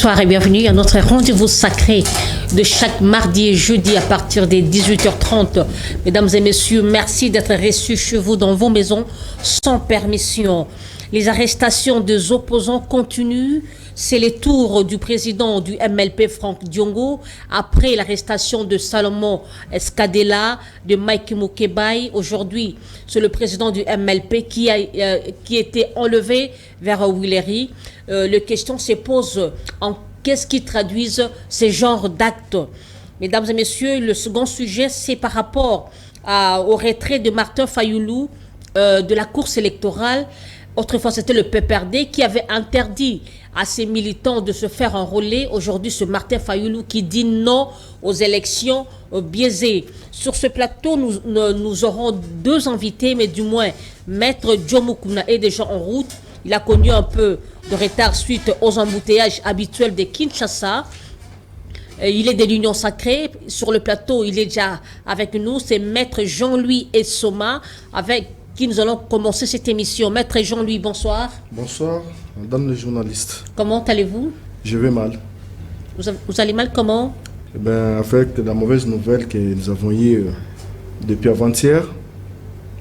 Bonsoir et bienvenue à notre rendez-vous sacré de chaque mardi et jeudi à partir des 18h30. Mesdames et messieurs, merci d'être reçus chez vous dans vos maisons sans permission. Les arrestations des opposants continuent. C'est le tour du président du MLP, Franck Diongo, après l'arrestation de Salomon Escadela, de Mike Moukebaye. Aujourd'hui, c'est le président du MLP qui était enlevé vers Willery. La question se pose en qu'est-ce qui traduisent ces genres d'actes. Mesdames et messieurs, le second sujet, c'est par rapport au retrait de Martin Fayoulou de la course électorale. Autrefois, c'était le PPRD qui avait interdit à ses militants de se faire enrôler. Aujourd'hui, ce Martin Fayoulou qui dit non aux élections biaisées. Sur ce plateau, nous aurons deux invités, mais du moins, Maître Djomukuna est déjà en route. Il a connu un peu de retard suite aux embouteillages habituels de Kinshasa. Il est de l'Union Sacrée. Sur le plateau, il est déjà avec nous. C'est Maître Jean-Louis Essoma, avec qui nous allons commencer cette émission. Maître Jean-Louis, bonsoir. Bonsoir, madame le journaliste. Comment allez-vous? Je vais mal. Vous allez mal comment? Eh bien, avec la mauvaise nouvelle que nous avons eue depuis avant-hier,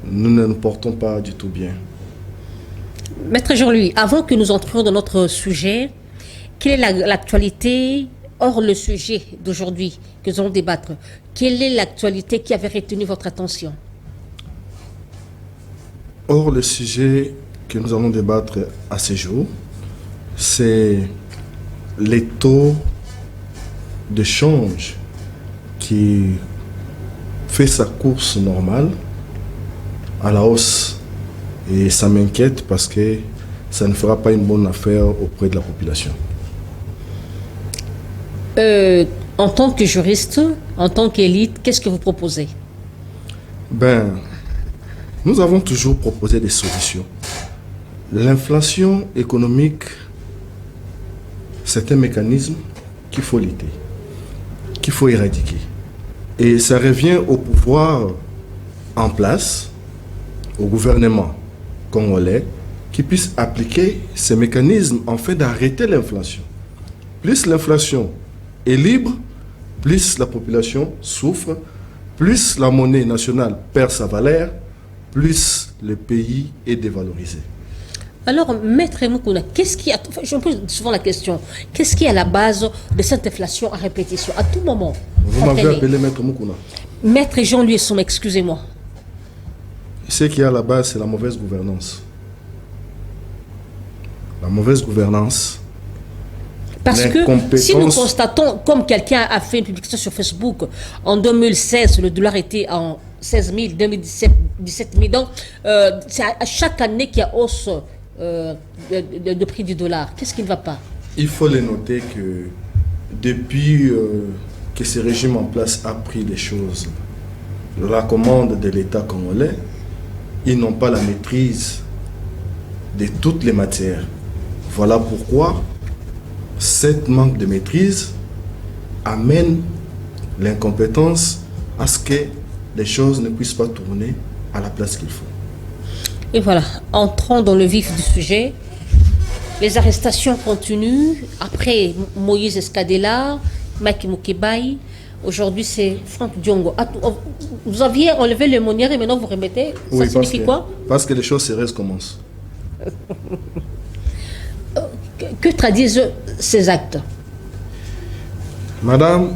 nous ne nous portons pas du tout bien. Maître Jean-Louis, avant que nous entrions dans notre sujet, quelle est l'actualité, hors le sujet d'aujourd'hui que nous allons débattre, quelle est l'actualité qui avait retenu votre attention? Or, le sujet que nous allons débattre à ce jour, c'est les taux de change qui fait sa course normale à la hausse. Et ça m'inquiète parce que ça ne fera pas une bonne affaire auprès de la population. En tant que juriste, en tant qu'élite, qu'est-ce que vous proposez? Nous avons toujours proposé des solutions. L'inflation économique, c'est un mécanisme qu'il faut lutter, qu'il faut éradiquer. Et ça revient au pouvoir en place, au gouvernement congolais, qui puisse appliquer ces mécanismes en fait d'arrêter l'inflation. Plus l'inflation est libre, plus la population souffre, plus la monnaie nationale perd sa valeur, plus le pays est dévalorisé. Alors, Maître Moukouna, qu'est-ce qui a... Je me pose souvent la question, qu'est-ce qui est à la base de cette inflation à répétition? À tout moment. Vous m'avez appelé Maître Moukouna. Maître Jean-Louis Essoma, excusez-moi. Ce qui est à la base, c'est la mauvaise gouvernance. La mauvaise gouvernance. Parce que si nous constatons, comme quelqu'un a fait une publication sur Facebook, en 2016, le dollar était en 16 000, 2017, 17 000. Donc, c'est à chaque année qu'il y a hausse de prix du dollar. Qu'est-ce qui ne va pas? Il faut le noter que depuis que ce régime en place a pris les choses, la commande de l'État congolais, ils n'ont pas la maîtrise de toutes les matières. Voilà pourquoi cette manque de maîtrise amène l'incompétence à ce que les choses ne puissent pas tourner à la place qu'il faut. Et voilà, entrons dans le vif du sujet. Les arrestations continuent. Après Moïse Escadela, Mike Moukebaye, aujourd'hui c'est Franck Diongo. Vous aviez enlevé le monnière et maintenant vous remettez. Ça signifie quoi? Parce que les choses sérieuses commencent. Que traduisent ces actes? Madame,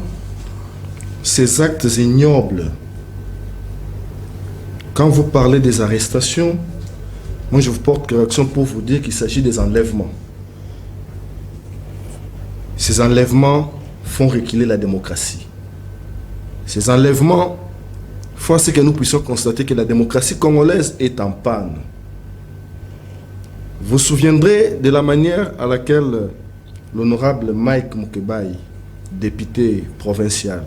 ces actes ignobles, quand vous parlez des arrestations, moi je vous porte correction pour vous dire qu'il s'agit des enlèvements. Ces enlèvements font reculer la démocratie. Ces enlèvements font à ce que nous puissions constater que la démocratie congolaise est en panne. Vous vous souviendrez de la manière à laquelle l'honorable Mike Moukebaye, député provincial,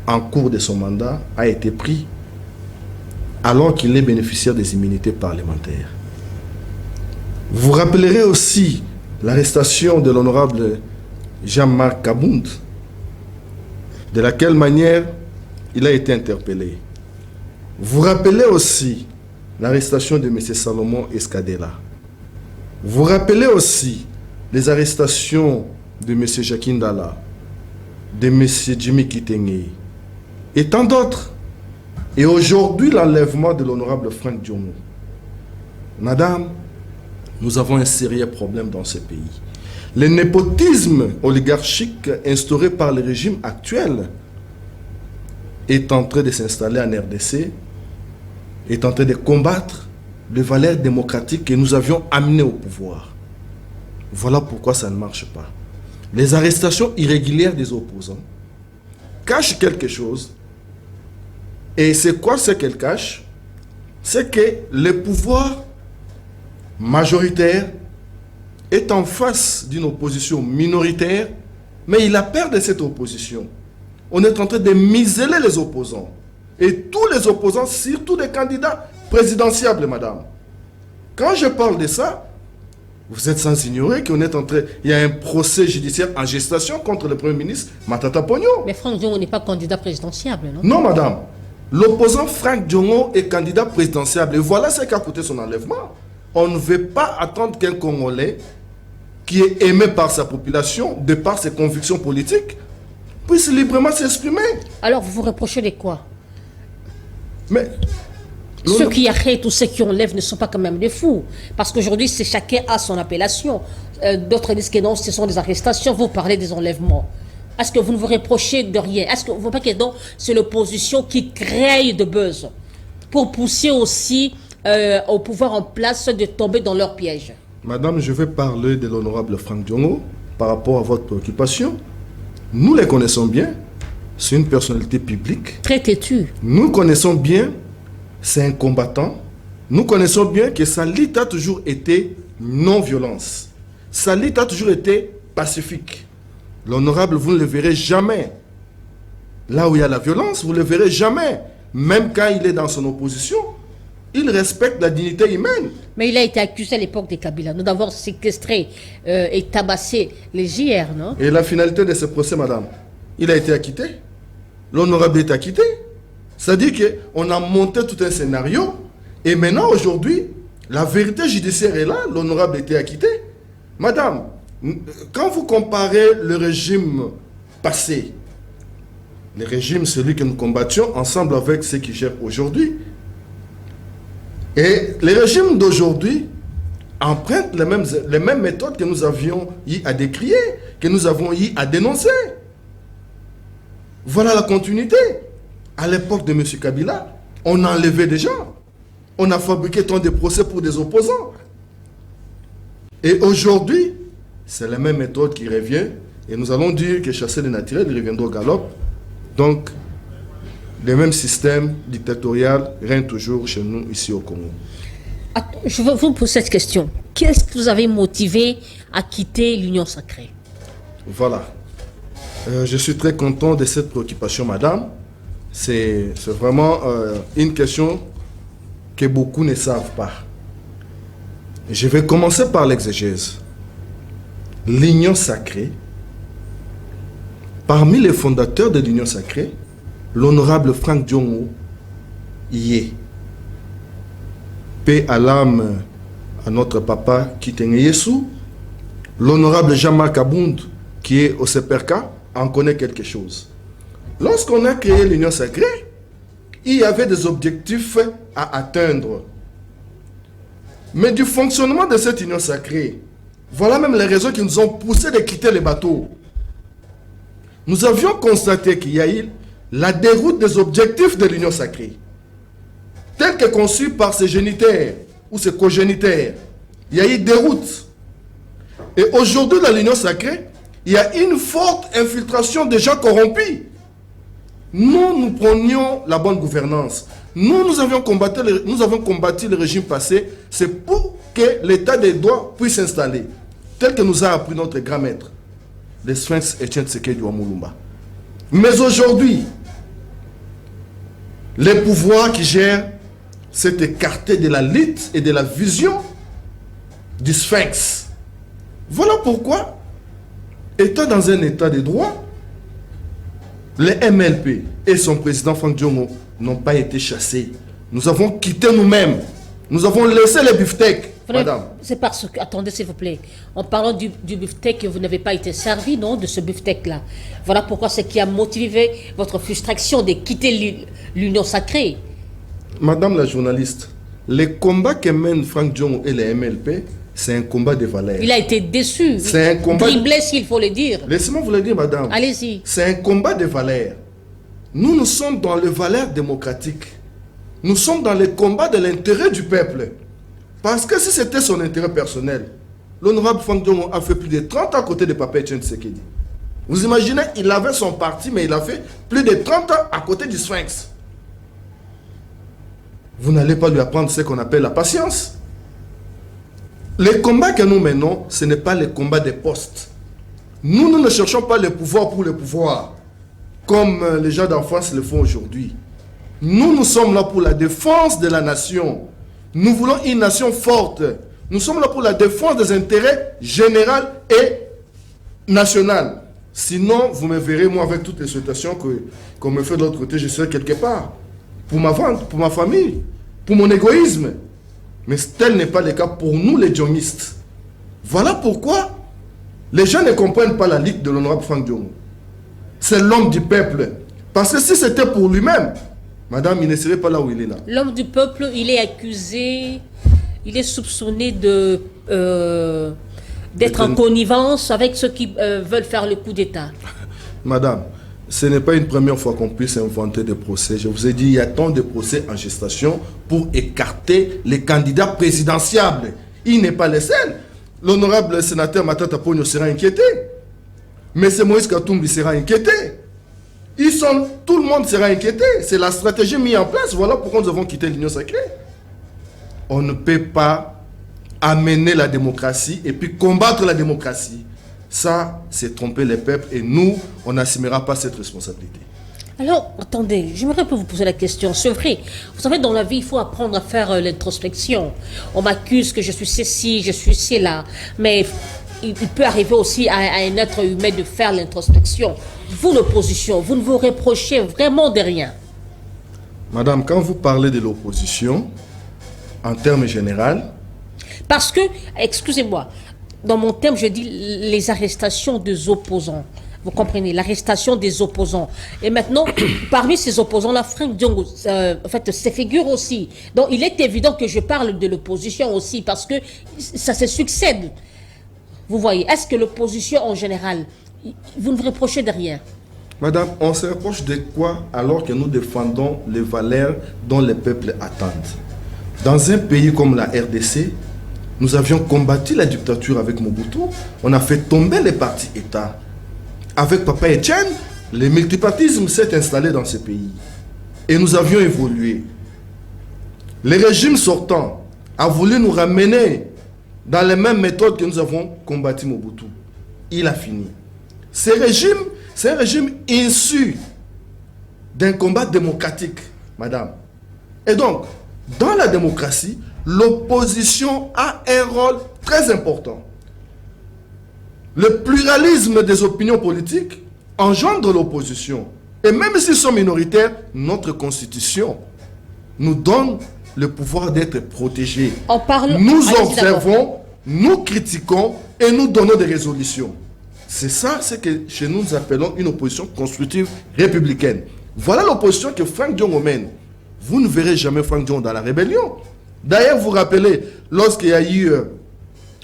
en cours de son mandat, a été pris alors qu'il est bénéficiaire des immunités parlementaires. Vous vous rappellerez aussi l'arrestation de l'honorable Jean-Marc Kabound, de laquelle manière il a été interpellé. Vous vous rappelez aussi l'arrestation de M. Salomon Escadela. Vous vous rappelez aussi les arrestations de M. Jacques Ndala, de M. Jimmy Kitenge et tant d'autres. Et aujourd'hui, l'enlèvement de l'honorable Franck Diongo. Madame, nous avons un sérieux problème dans ce pays. Le népotisme oligarchique instauré par le régime actuel est en train de s'installer en RDC, est en train de combattre les valeurs démocratiques que nous avions amenées au pouvoir. Voilà pourquoi ça ne marche pas. Les arrestations irrégulières des opposants cachent quelque chose. Et c'est quoi ce qu'elles cachent? C'est que le pouvoir majoritaire est en face d'une opposition minoritaire, mais il a peur de cette opposition. On est en train de museler les opposants. Et tous les opposants, surtout des candidats présidentiables, madame. Quand je parle de ça, vous êtes sans ignorer qu'on est en train... Il y a un procès judiciaire en gestation contre le Premier ministre Matata Pogno. Mais Franck Diongo n'est pas candidat présidentiable, non? Non, madame. L'opposant Franck Diongo est candidat présidentiable. Et voilà ce qui a coûté son enlèvement. On ne veut pas attendre qu'un Congolais qui est aimé par sa population, de par ses convictions politiques, puisse librement s'exprimer. Alors, vous vous reprochez de quoi? Mais... Ceux qui arrêtent ou ceux qui enlèvent ne sont pas quand même des fous. Parce qu'aujourd'hui, chacun a son appellation. D'autres disent que non, ce sont des arrestations. Vous parlez des enlèvements. Est-ce que vous ne vous reprochez de rien? Est-ce que vous ne voyez pas que donc c'est l'opposition qui crée de buzz pour pousser aussi au pouvoir en place de tomber dans leur piège? Madame, je vais parler de l'honorable Franck Diongo par rapport à votre préoccupation. Nous les connaissons bien. C'est une personnalité publique. Très têtue. Nous connaissons bien. C'est un combattant. Nous connaissons bien que sa lutte a toujours été non-violence. Sa lutte a toujours été pacifique. L'honorable, vous ne le verrez jamais. Là où il y a la violence, vous ne le verrez jamais. Même quand il est dans son opposition, il respecte la dignité humaine. Mais il a été accusé à l'époque des Kabila d'avoir séquestré et tabassé les JR, non? Et la finalité de ce procès, madame, il a été acquitté. L'honorable est acquitté. C'est-à-dire qu'on a monté tout un scénario et maintenant, aujourd'hui, la vérité judiciaire est là, l'honorable a été acquitté. Madame, quand vous comparez le régime passé, le régime, celui que nous combattions, ensemble avec ceux qui gèrent aujourd'hui, et les régimes d'aujourd'hui empruntent les mêmes méthodes que nous avions eu à décrier, que nous avons eu à dénoncer. Voilà la continuité. À l'époque de M. Kabila, on a enlevé des gens. On a fabriqué tant de procès pour des opposants. Et aujourd'hui, c'est la même méthode qui revient. Et nous allons dire que chasser les naturels, ils reviendront au galop. Donc, le même système dictatorial règne toujours chez nous, ici au Congo. Je vais vous poser cette question. Qu'est-ce que vous avez motivé à quitter l'Union sacrée? Voilà. Je suis très content de cette préoccupation, madame. C'est vraiment une question que beaucoup ne savent pas. Je vais commencer par l'exégèse. L'Union sacrée, parmi les fondateurs de l'Union sacrée, l'honorable Franck Diongo y est. Paix à l'âme à notre papa Kitenge Yesu. L'honorable Jean-Marc Abound, qui est au CPRK, en connaît quelque chose. Lorsqu'on a créé l'Union sacrée, il y avait des objectifs à atteindre. Mais du fonctionnement de cette Union sacrée, voilà même les raisons qui nous ont poussé de quitter les bateaux. Nous avions constaté qu'il y a eu la déroute des objectifs de l'Union sacrée, telle que conçue par ses génitaires ou ses cogénitaires. Il y a eu déroute. Et aujourd'hui, dans l'Union sacrée, il y a une forte infiltration des gens corrompus. Nous prenions la bonne gouvernance. Nous avons combattu le régime passé. C'est pour que l'état des droits puisse s'installer. Tel que nous a appris notre grand maître, le Sphinx Etienne Tshisekedi Wamulumba. Mais aujourd'hui, les pouvoirs qui gèrent s'est écarté de la lutte et de la vision du Sphinx. Voilà pourquoi, étant dans un état de droit, le MLP et son président Franck Diongo n'ont pas été chassés. Nous avons quitté nous-mêmes. Nous avons laissé les beefsteaks. Madame. C'est parce que, attendez s'il vous plaît, en parlant du beefsteak, vous n'avez pas été servi, non, de ce beefsteak-là. Voilà pourquoi c'est qui a motivé votre frustration de quitter l'Union sacrée. Madame la journaliste, les combats que mènent Franck Diongo et les MLP, c'est un combat de valeurs. Il a été déçu. C'est un combat. Dribblé, s'il faut le dire. Laissez-moi vous le dire, madame. Allez-y. C'est un combat de valeurs. Nous sommes dans les valeurs démocratiques. Nous sommes dans le combat de l'intérêt du peuple. Parce que si c'était son intérêt personnel, l'honorable Franck Diongo a fait plus de 30 ans à côté de Papa Etienne Tshisekedi. Vous imaginez, il avait son parti, mais il a fait plus de 30 ans à côté du Sphinx. Vous n'allez pas lui apprendre ce qu'on appelle la patience. Les combats que nous menons, ce n'est pas le combat des postes. Nous ne cherchons pas le pouvoir pour le pouvoir, comme les gens d'en France le font aujourd'hui. Nous sommes là pour la défense de la nation. Nous voulons une nation forte. Nous sommes là pour la défense des intérêts généraux et nationaux. Sinon, vous me verrez, moi, avec toutes les situations qu'on me fait de l'autre côté, je serai quelque part. Pour ma vente, pour ma famille, pour mon égoïsme. Mais tel n'est pas le cas pour nous, les diongistes. Voilà pourquoi les gens ne comprennent pas la ligue de l'honorable Franck Diongo. C'est l'homme du peuple. Parce que si c'était pour lui-même, madame, il ne serait pas là où il est là. L'homme du peuple, il est accusé, il est soupçonné d'être en connivence avec ceux qui veulent faire le coup d'État. Madame, ce n'est pas une première fois qu'on puisse inventer des procès. Je vous ai dit, il y a tant de procès en gestation pour écarter les candidats présidentiables. Il n'est pas le seul. L'honorable sénateur Matata Pogno sera inquiété. Mais c'est Moïse Katumbi sera inquiété. Tout le monde sera inquiété. C'est la stratégie mise en place. Voilà pourquoi nous avons quitté l'Union sacrée. On ne peut pas amener la démocratie et puis combattre la démocratie. Ça, c'est tromper les peuples et nous, on n'assumera pas cette responsabilité. Alors, attendez, j'aimerais vous poser la question. C'est vrai, vous savez, dans la vie, il faut apprendre à faire l'introspection. On m'accuse que je suis ceci, je suis cela. Mais il peut arriver aussi à un être humain de faire l'introspection. Vous, l'opposition, vous ne vous reprochez vraiment de rien. Madame, quand vous parlez de l'opposition, en termes généraux... Parce que, excusez-moi, dans mon terme, je dis les arrestations des opposants. Vous comprenez, l'arrestation des opposants. Et maintenant, parmi ces opposants-là, Franck Diongo, en fait, ces figures aussi. Donc, il est évident que je parle de l'opposition aussi, parce que ça se succède. Vous voyez, est-ce que l'opposition en général, vous ne vous reprochez de rien? Madame, on se reproche de quoi alors que nous défendons les valeurs dont les peuples attendent? Dans un pays comme la RDC, nous avions combattu la dictature avec Mobutu. On a fait tomber les partis États. Avec Papa Etienne, le multipartisme s'est installé dans ce pays. Et nous avions évolué. Le régime sortant a voulu nous ramener dans les mêmes méthodes que nous avons combattu Mobutu. Il a fini. Ce régime, c'est un régime issu d'un combat démocratique, madame. Et donc, dans la démocratie, l'opposition a un rôle très important. Le pluralisme des opinions politiques engendre l'opposition. Et même s'ils sont minoritaires, notre constitution nous donne le pouvoir d'être protégés. Nous observons, nous critiquons et nous donnons des résolutions. C'est ça, c'est que chez nous, nous appelons une opposition constructive républicaine. Voilà l'opposition que Franck Diongo mène. Vous ne verrez jamais Franck Diongo dans la rébellion. D'ailleurs, vous vous rappelez, lorsqu'il y a eu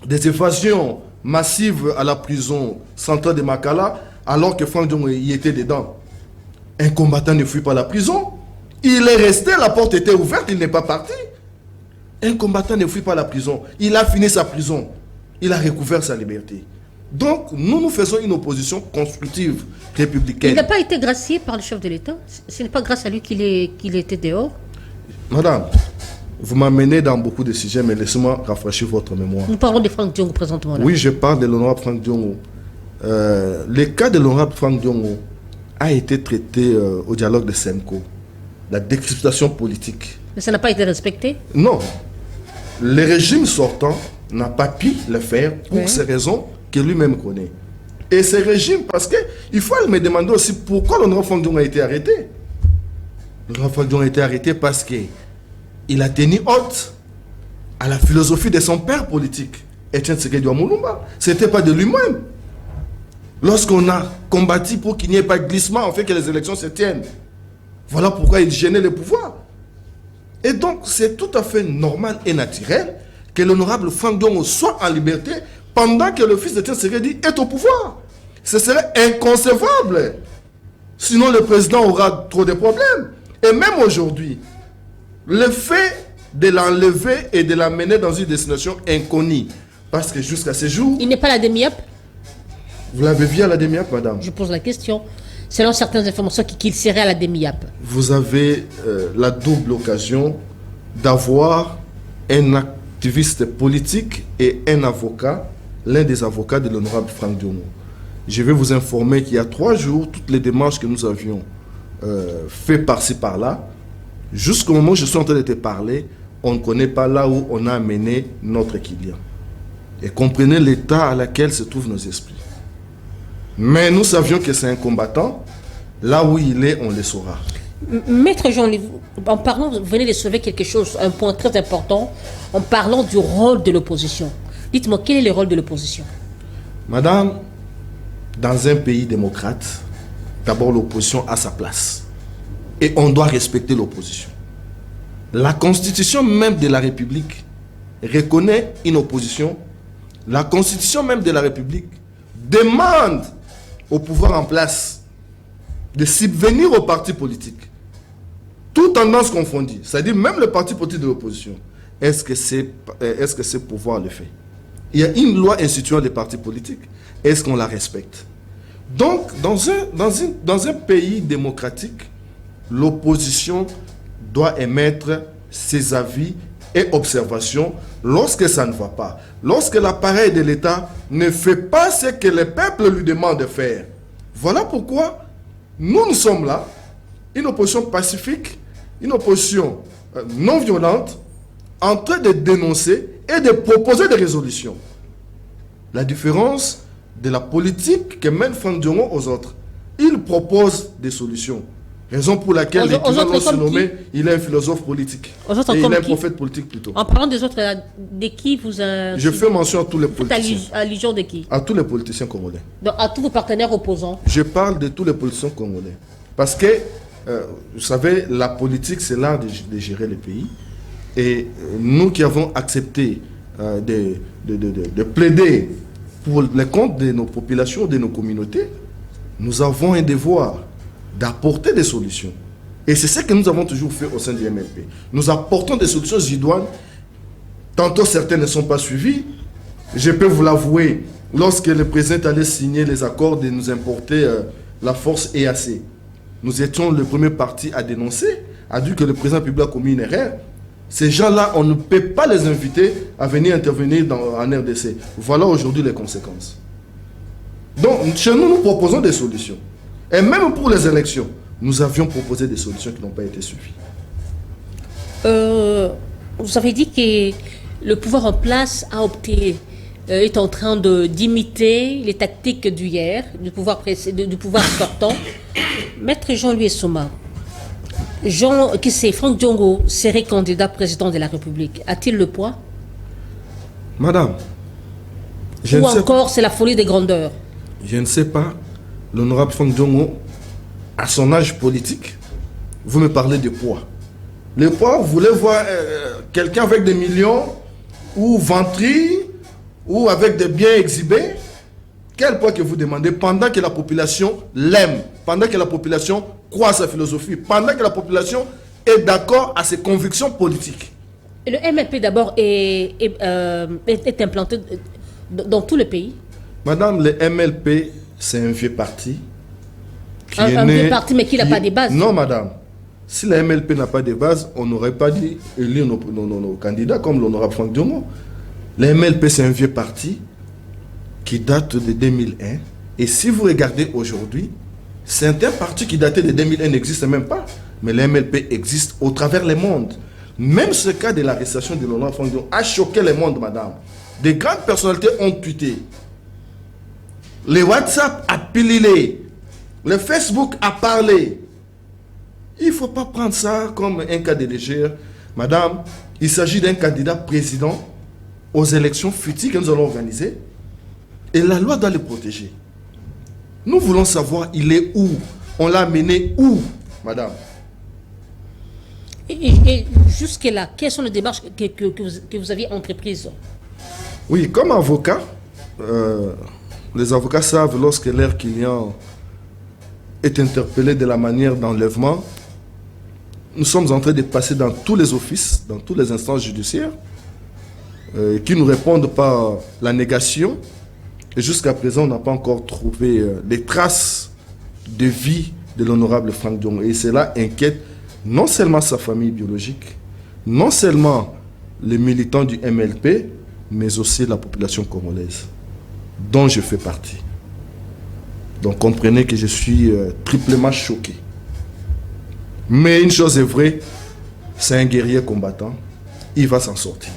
des évasions massives à la prison centrale de Makala, alors que Franck Diongo y était dedans, un combattant ne fuit pas la prison. Il est resté, la porte était ouverte, il n'est pas parti. Un combattant ne fuit pas la prison. Il a fini sa prison. Il a recouvert sa liberté. Donc, nous faisons une opposition constructive républicaine. Il n'a pas été gracié par le chef de l'État? Ce n'est pas grâce à lui qu'il était dehors? Madame, vous m'amenez dans beaucoup de sujets, mais laissez-moi rafraîchir votre mémoire. Nous parlons de Franck Diongo présentement. Là. Oui, je parle de l'honorable Franck Diongo. Le cas de l'honorable Franck Diongo a été traité au dialogue de Semco. La décryptation politique. Mais ça n'a pas été respecté? Non. Le régime sortant n'a pas pu le faire pour ces raisons que lui-même connaît. Et ce régime, parce qu'il faut me demander aussi pourquoi l'honorable Franck Diongo a été arrêté. L'honorable Franck Diongo a été arrêté parce qu'il a tenu haute à la philosophie de son père politique, Etienne Tshisekedi Mulumba. Ce n'était pas de lui-même. Lorsqu'on a combattu pour qu'il n'y ait pas de glissement, on fait que les élections se tiennent. Voilà pourquoi il gênait le pouvoir. Et donc, c'est tout à fait normal et naturel que l'honorable Franck Diongo soit en liberté pendant que le fils de Etienne Tshisekedi est au pouvoir. Ce serait inconcevable. Sinon, le président aura trop de problèmes. Et même aujourd'hui, le fait de l'enlever et de l'amener dans une destination inconnue, parce que jusqu'à ce jour... Il n'est pas la DEMIAP? Vous l'avez vu à la DEMIAP, madame? Je pose la question. Selon certaines informations, qu'il serait à la DEMIAP. Vous avez la double occasion d'avoir un activiste politique et un avocat, l'un des avocats de l'honorable Franck Diongo. Je vais vous informer qu'il y a 3 jours, toutes les démarches que nous avions fait par-ci par-là, jusqu'au moment où je suis en train de te parler, on ne connaît pas là où on a amené notre client. Et comprenez l'état à laquelle se trouvent nos esprits. Mais nous savions que c'est un combattant. Là où il est, on le saura. Maître Jean, en parlant, vous venez de sauver quelque chose, un point très important, en parlant du rôle de l'opposition. Dites-moi, quel est le rôle de l'opposition? Madame, dans un pays démocrate, d'abord l'opposition a sa place. Et on doit respecter l'opposition. La constitution même de la République reconnaît une opposition. La constitution même de la République demande au pouvoir en place de subvenir aux partis politiques. Toutes tendances confondues. C'est-à-dire même le parti politique de l'opposition. Est-ce que ce pouvoir le fait? Il y a une loi instituant les partis politiques. Est-ce qu'on la respecte? Donc, dans un pays démocratique, l'opposition doit émettre ses avis et observations lorsque ça ne va pas. Lorsque l'appareil de l'État ne fait pas ce que le peuple lui demande de faire. Voilà pourquoi nous sommes là, une opposition pacifique, une opposition non violente, en train de dénoncer et de proposer des résolutions. La différence de la politique que mène Franck Diongo aux autres, il propose des solutions. Raison pour laquelle les gens l'ont surnommé, il est un philosophe politique. Et il est un prophète politique plutôt. En parlant des autres, de qui vous... Je fais mention à tous les politiciens. Allusion de qui? À tous les politiciens congolais. Donc à tous vos partenaires opposants. Je parle de tous les politiciens congolais. Parce que, vous savez, la politique, c'est l'art de gérer le pays. Et nous qui avons accepté de plaider pour les comptes de nos populations, de nos communautés, nous avons un devoir d'apporter des solutions. Et c'est ce que nous avons toujours fait au sein du MLP. Nous apportons des solutions idoines. Tantôt, certaines ne sont pas suivies. Je peux vous l'avouer, lorsque le président allait signer les accords de nous importer la force EAC, nous étions le premier parti à dénoncer, à dire que le président public a commis une erreur. Ces gens-là, on ne peut pas les inviter à venir intervenir en RDC. Voilà aujourd'hui les conséquences. Donc, chez nous, nous proposons des solutions. Et même pour les élections, nous avions proposé des solutions qui n'ont pas été suivies. Vous avez dit que le pouvoir en place a opté, est en train d'imiter les tactiques d'hier, du pouvoir sortant. Maître Jean-Louis Soma, Franck Diongo serait candidat président de la République. A-t-il le poids? Madame, ou encore c'est la folie des grandeurs? Je ne sais pas. L'honorable Franck Diongo, à son âge politique, vous me parlez de poids. Le poids, vous voulez voir quelqu'un avec des millions, ou ventri, ou avec des biens exhibés? Quel poids que vous demandez pendant que la population l'aime, pendant que la population croit à sa philosophie, pendant que la population est d'accord à ses convictions politiques? Et le MLP d'abord est implanté dans tout le pays? Madame, le MLP, c'est un vieux parti. Un vieux parti, mais qui n'a pas de base? Non, madame. Si le MLP n'a pas de base, on n'aurait pas dit élire nos candidats comme l'honorable Franck Diongo. Le MLP, c'est un vieux parti qui date de 2001. Et si vous regardez aujourd'hui, certains partis qui dataient de 2001 n'existent même pas. Mais le MLP existe au travers le monde. Même ce cas de l'arrestation de l'honorable Franck Diongo a choqué le monde, madame. Des grandes personnalités ont tweeté. Le WhatsApp a pililé. Le Facebook a parlé. Il ne faut pas prendre ça comme un cas de légère. Madame, il s'agit d'un candidat président aux élections futures que nous allons organiser. Et la loi doit le protéger. Nous voulons savoir, il est où? On l'a amené où, madame? Et jusque-là, quelles sont les démarches que vous aviez entreprises? Oui, comme avocat, les avocats savent lorsque leur client est interpellé de la manière d'enlèvement, nous sommes en train de passer dans tous les offices, dans toutes les instances judiciaires, qui nous répondent par la négation. Et jusqu'à présent, on n'a pas encore trouvé des traces de vie de l'honorable Franck Diongo. Et cela inquiète non seulement sa famille biologique, non seulement les militants du MLP, mais aussi la population congolaise, dont je fais partie. Donc comprenez que je suis triplement choqué. Mais une chose est vraie, c'est un guerrier combattant, il va s'en sortir.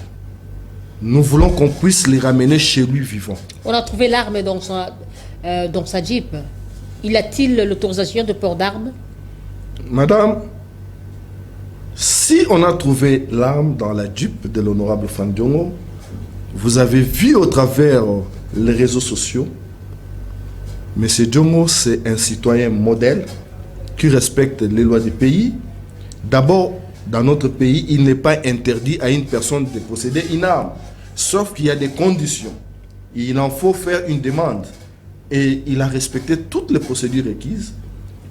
Nous voulons qu'on puisse les ramener chez lui vivant. On a trouvé l'arme dans sa Jeep. Il a-t-il l'autorisation de port d'armes? Madame, si on a trouvé l'arme dans la Jeep de l'honorable Franck Diongo, vous avez vu au travers les réseaux sociaux, M. Diongo, c'est un citoyen modèle qui respecte les lois du pays. D'abord, dans notre pays, il n'est pas interdit à une personne de posséder une arme. Sauf qu'il y a des conditions. Il en faut faire une demande. Et il a respecté toutes les procédures requises,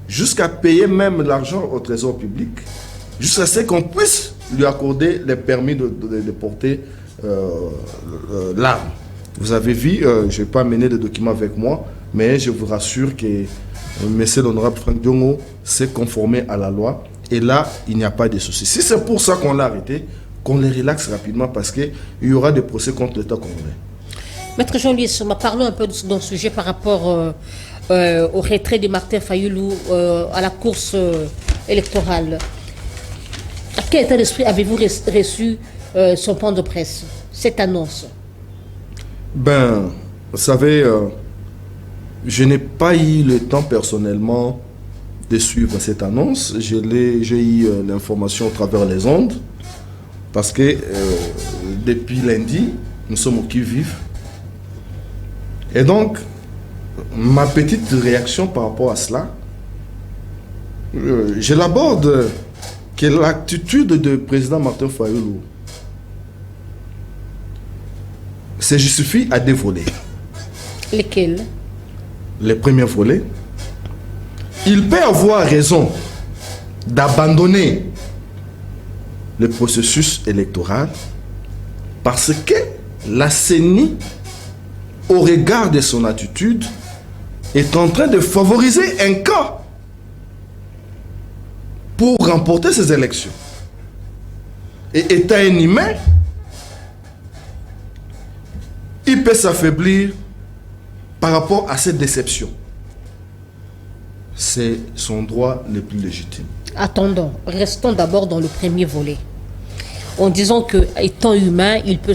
jusqu'à payer même l'argent au trésor public, jusqu'à ce qu'on puisse lui accorder les permis de porter l'arme. Vous avez vu, je ne vais pas amener de documents avec moi, mais je vous rassure que monsieur l'honorable Franck Diongo s'est conformé à la loi. Et là, il n'y a pas de souci. Si c'est pour ça qu'on l'a arrêté, qu'on les relaxe rapidement parce qu'il y aura des procès contre l'État congolais. Maître Jean-Louis, parlons un peu de ce sujet par rapport au retrait de Martin Fayulu à la course électorale. À quel état d'esprit avez-vous reçu son point de presse, cette annonce? Ben, vous savez, je n'ai pas eu le temps personnellement de suivre cette annonce. J'ai eu l'information à travers les ondes. Parce que depuis lundi, nous sommes au qui-vive. Et donc, ma petite réaction par rapport à cela, je l'aborde que l'attitude du président Martin Fayulu se justifie à deux volets. Lesquels? Les premiers volets. Il peut avoir raison d'abandonner le processus électoral parce que la CENI, au regard de son attitude, est en train de favoriser un cas pour remporter ces élections. Et étant un humain, il peut s'affaiblir par rapport à cette déception. C'est son droit le plus légitime. Attendons, restons d'abord dans le premier volet. En disant que, étant humain, il peut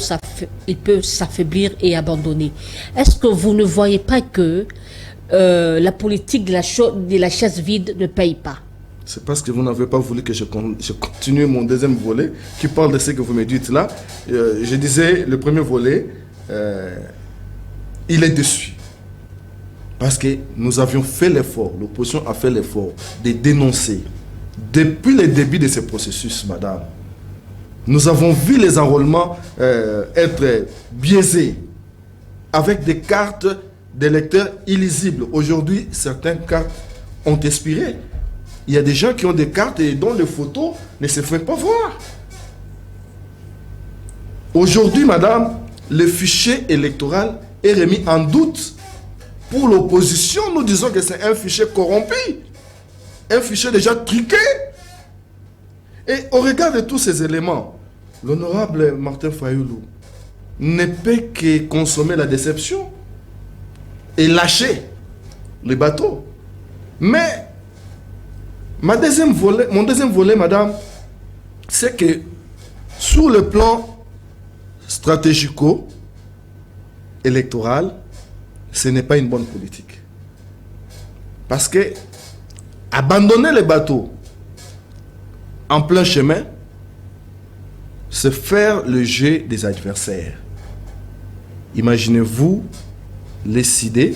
s'affaiblir et abandonner. Est-ce que vous ne voyez pas que la politique de la chaise vide ne paye pas? C'est parce que vous n'avez pas voulu que je continue mon deuxième volet qui parle de ce que vous me dites là. Je disais, le premier volet, il est déçu. Parce que nous avions fait l'effort, l'opposition a fait l'effort de dénoncer. Depuis le début de ce processus, madame, nous avons vu les enrôlements être biaisés avec des cartes d'électeurs illisibles. Aujourd'hui, certaines cartes ont expiré. Il y a des gens qui ont des cartes et dont les photos ne se font pas voir. Aujourd'hui, madame, le fichier électoral est remis en doute. Pour l'opposition, nous disons que c'est un fichier corrompu, un fichier déjà truqué. Et au regard de tous ces éléments, l'honorable Martin Fayulu ne peut que consommer la déception et lâcher le bateau. Mais mon deuxième volet, madame, c'est que sur le plan stratégico-électoral, ce n'est pas une bonne politique. Parce que abandonner les bateaux en plein chemin, c'est faire le jeu des adversaires. Imaginez-vous les CID,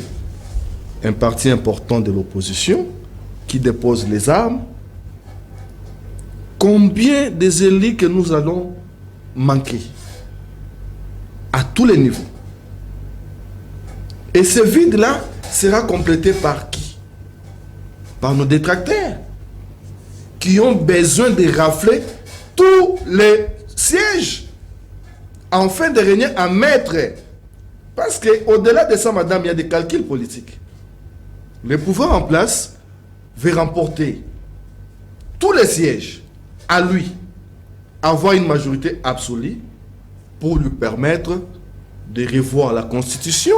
un parti important de l'opposition, qui dépose les armes. Combien des élus que nous allons manquer à tous les niveaux? Et ce vide-là sera complété par qui? Par nos détracteurs, qui ont besoin de rafler tous les sièges afin de régner en maître. Parce qu'au-delà de ça, madame, il y a des calculs politiques. Le pouvoir en place veut remporter tous les sièges à lui, avoir une majorité absolue pour lui permettre de revoir la Constitution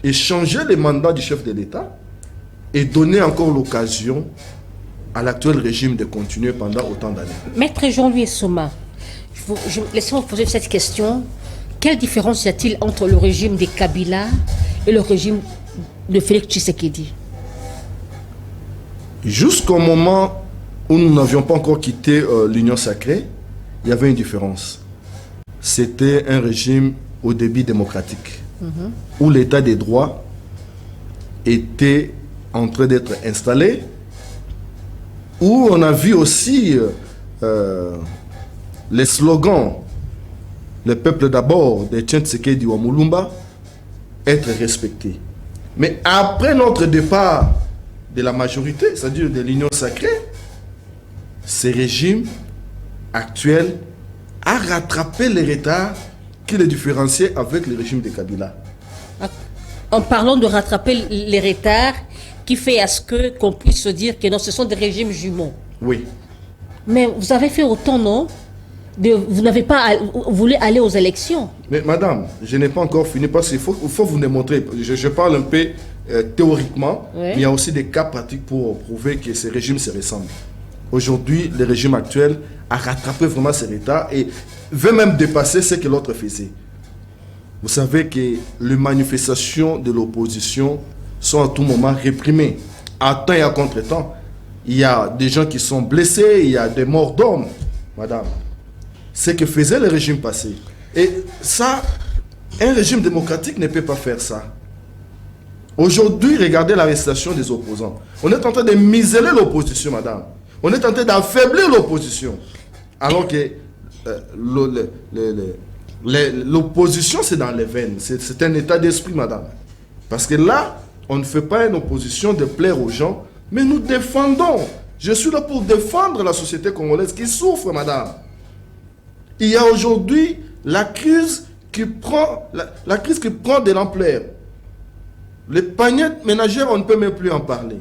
et changer les mandats du chef de l'État et donner encore l'occasion à l'actuel régime de continuer pendant autant d'années. Maître Jean-Louis Soma, laissez-moi vous poser cette question. Quelle différence y a-t-il entre le régime des Kabila et le régime de Félix Tshisekedi? Jusqu'au moment où nous n'avions pas encore quitté l'Union sacrée, il y avait une différence. C'était un régime au débit démocratique, où l'état des droits était en train d'être installé, où on a vu aussi les slogans « Le peuple d'abord » de Etienne Tshisekedi ou Mulumba être respectés. Mais après notre départ de la majorité, c'est-à-dire de l'Union sacrée, ce régime actuel a rattrapé les retards qui les différenciaient avec le régime de Kabila. En parlant de rattraper les retards, qui fait à ce qu'on puisse se dire que non, ce sont des régimes jumeaux. Oui. Mais vous avez fait autant, non? Vous n'avez pas voulu aller aux élections. Mais madame, je n'ai pas encore fini parce qu'il faut vous démontrer. Je parle un peu théoriquement, oui. Mais il y a aussi des cas pratiques pour prouver que ces régimes se ressemblent. Aujourd'hui, le régime actuel a rattrapé vraiment ces retards et veut même dépasser ce que l'autre faisait. Vous savez que les manifestations de l'opposition sont à tout moment réprimées, à temps et à contre-temps. Il y a des gens qui sont blessés, il y a des morts d'hommes, madame. C'est ce que faisait le régime passé. Et ça, un régime démocratique ne peut pas faire ça. Aujourd'hui, regardez l'arrestation des opposants. On est en train de museler l'opposition, madame. On est en train d'affaiblir l'opposition. Alors que l'opposition, c'est dans les veines. C'est un état d'esprit, madame. Parce que là, on ne fait pas une opposition de plaire aux gens, mais nous défendons. Je suis là pour défendre la société congolaise qui souffre, madame. Il y a aujourd'hui la crise qui prend de l'ampleur. Les paniers ménagères, on ne peut même plus en parler.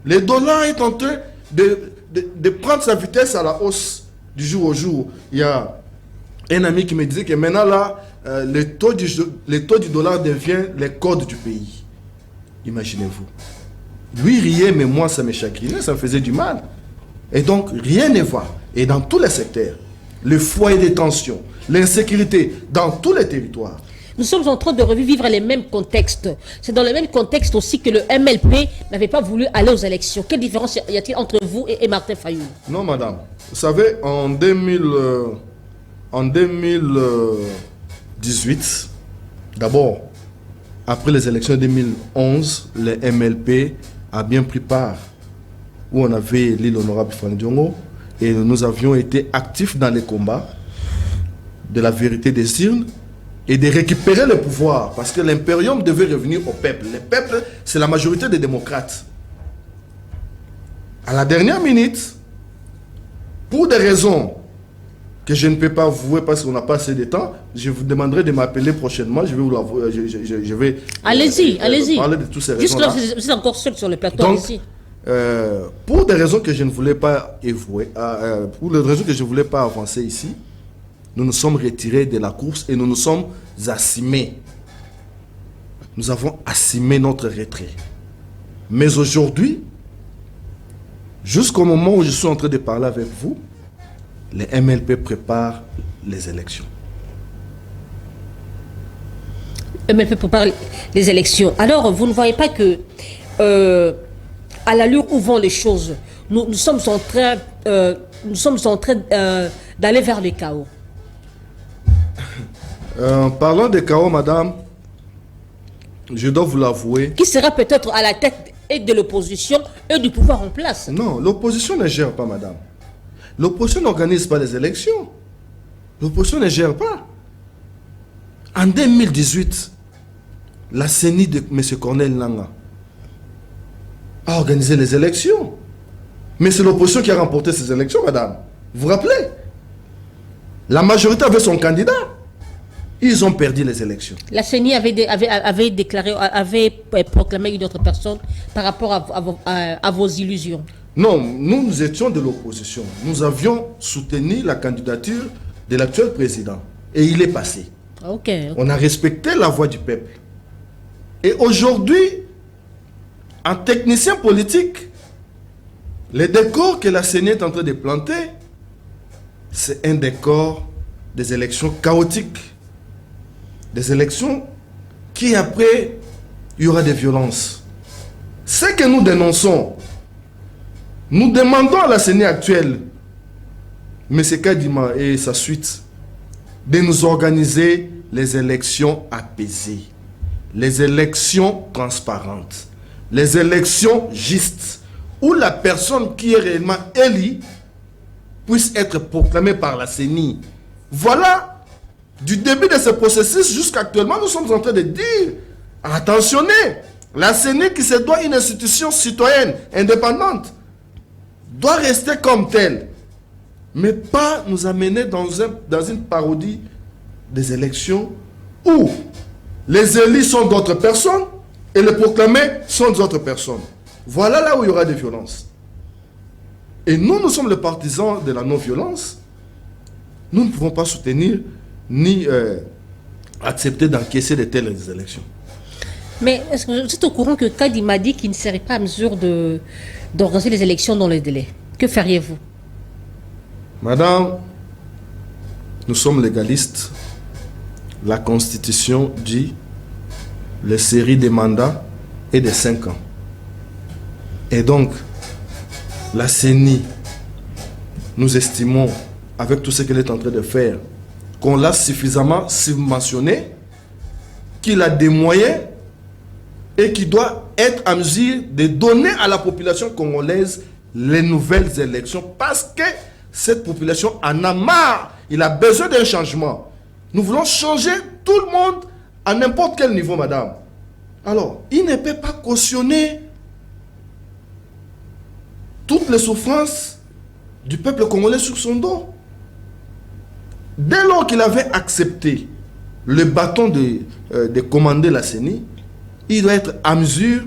Le dollar est en train de prendre sa vitesse à la hausse du jour au jour. Il y a un ami qui me disait que maintenant là, le taux du dollar devient le code du pays. Imaginez-vous. Lui riait, mais moi ça me chagrinait, ça me faisait du mal. Et donc rien ne va. Et dans tous les secteurs, le foyer de tension, l'insécurité dans tous les territoires. Nous sommes en train de revivre les mêmes contextes. C'est dans le même contexte aussi que le MLP n'avait pas voulu aller aux élections. Quelle différence y a-t-il entre vous et Martin Fayulu? Non, madame. Vous savez, en 2018, d'abord, après les élections de 2011, le MLP a bien pris part, où on avait l'île honorable Franck Diongo, et nous avions été actifs dans les combats de la vérité des urnes et de récupérer le pouvoir, parce que l'impérium devait revenir au peuple. Le peuple, c'est la majorité des démocrates. À la dernière minute, pour des raisons que je ne peux pas avouer parce qu'on n'a pas assez de temps, je vous demanderai de m'appeler prochainement. Je vais vous l'avouer. Je vais allez-y. Parler de toutes ces raisons. Juste là, vous êtes encore seul sur le plateau. Donc, pour des raisons que je ne voulais pas avouer, pour des raisons que je ne voulais pas avancer ici, nous nous sommes retirés de la course et nous nous sommes assimés. Nous avons assimé notre retrait. Mais aujourd'hui, jusqu'au moment où je suis en train de parler avec vous, les MLP préparent les élections. MLP prépare les élections. Alors, vous ne voyez pas que, à l'allure où vont les choses, nous sommes en train d'aller vers le chaos. Parlant des chaos, madame, je dois vous l'avouer. Qui sera peut-être à la tête et de l'opposition et du pouvoir en place. Non, l'opposition ne gère pas, madame. L'opposition n'organise pas les élections. L'opposition ne gère pas. En 2018, la CENI de M. Corneille Nangaa a organisé les élections. Mais c'est l'opposition qui a remporté ces élections, madame. Vous vous rappelez? La majorité avait son candidat. Ils ont perdu les élections. La CENI avait proclamé une autre personne par rapport à vos illusions. Non, nous étions de l'opposition. Nous avions soutenu la candidature de l'actuel président. Et il est passé. Okay. On a respecté la voix du peuple. Et aujourd'hui, en technicien politique, le décor que la CENI est en train de planter, c'est un décor des élections chaotiques. Des élections qui après, il y aura des violences. Ce que nous dénonçons, nous demandons à la CENI actuelle, M. Kadima et sa suite, de nous organiser les élections apaisées, les élections transparentes, les élections justes, où la personne qui est réellement élue puisse être proclamée par la CENI. Voilà. Du début de ce processus jusqu'à actuellement, nous sommes en train de dire, attention, la CENI qui se doit une institution citoyenne, indépendante, doit rester comme telle, mais pas nous amener dans une parodie des élections où les élus sont d'autres personnes et les proclamés sont d'autres personnes. Voilà là où il y aura des violences. Et nous sommes les partisans de la non-violence. Nous ne pouvons pas soutenir ni accepter d'encaisser de telles élections. Mais est-ce que vous êtes au courant que Kadima dit qu'il ne serait pas à mesure d'organiser les élections dans les délais? Que feriez-vous? Madame, nous sommes légalistes. La Constitution dit les séries des mandats est de 5 ans. Et donc, la CENI, nous estimons, avec tout ce qu'elle est en train de faire, qu'on l'a suffisamment subventionné, qu'il a des moyens et qu'il doit être en mesure de donner à la population congolaise les nouvelles élections parce que cette population en a marre. Il a besoin d'un changement. Nous voulons changer tout le monde à n'importe quel niveau, madame. Alors, il ne peut pas cautionner toutes les souffrances du peuple congolais sur son dos. Dès lors qu'il avait accepté le bâton de commander la CENI, il doit être à mesure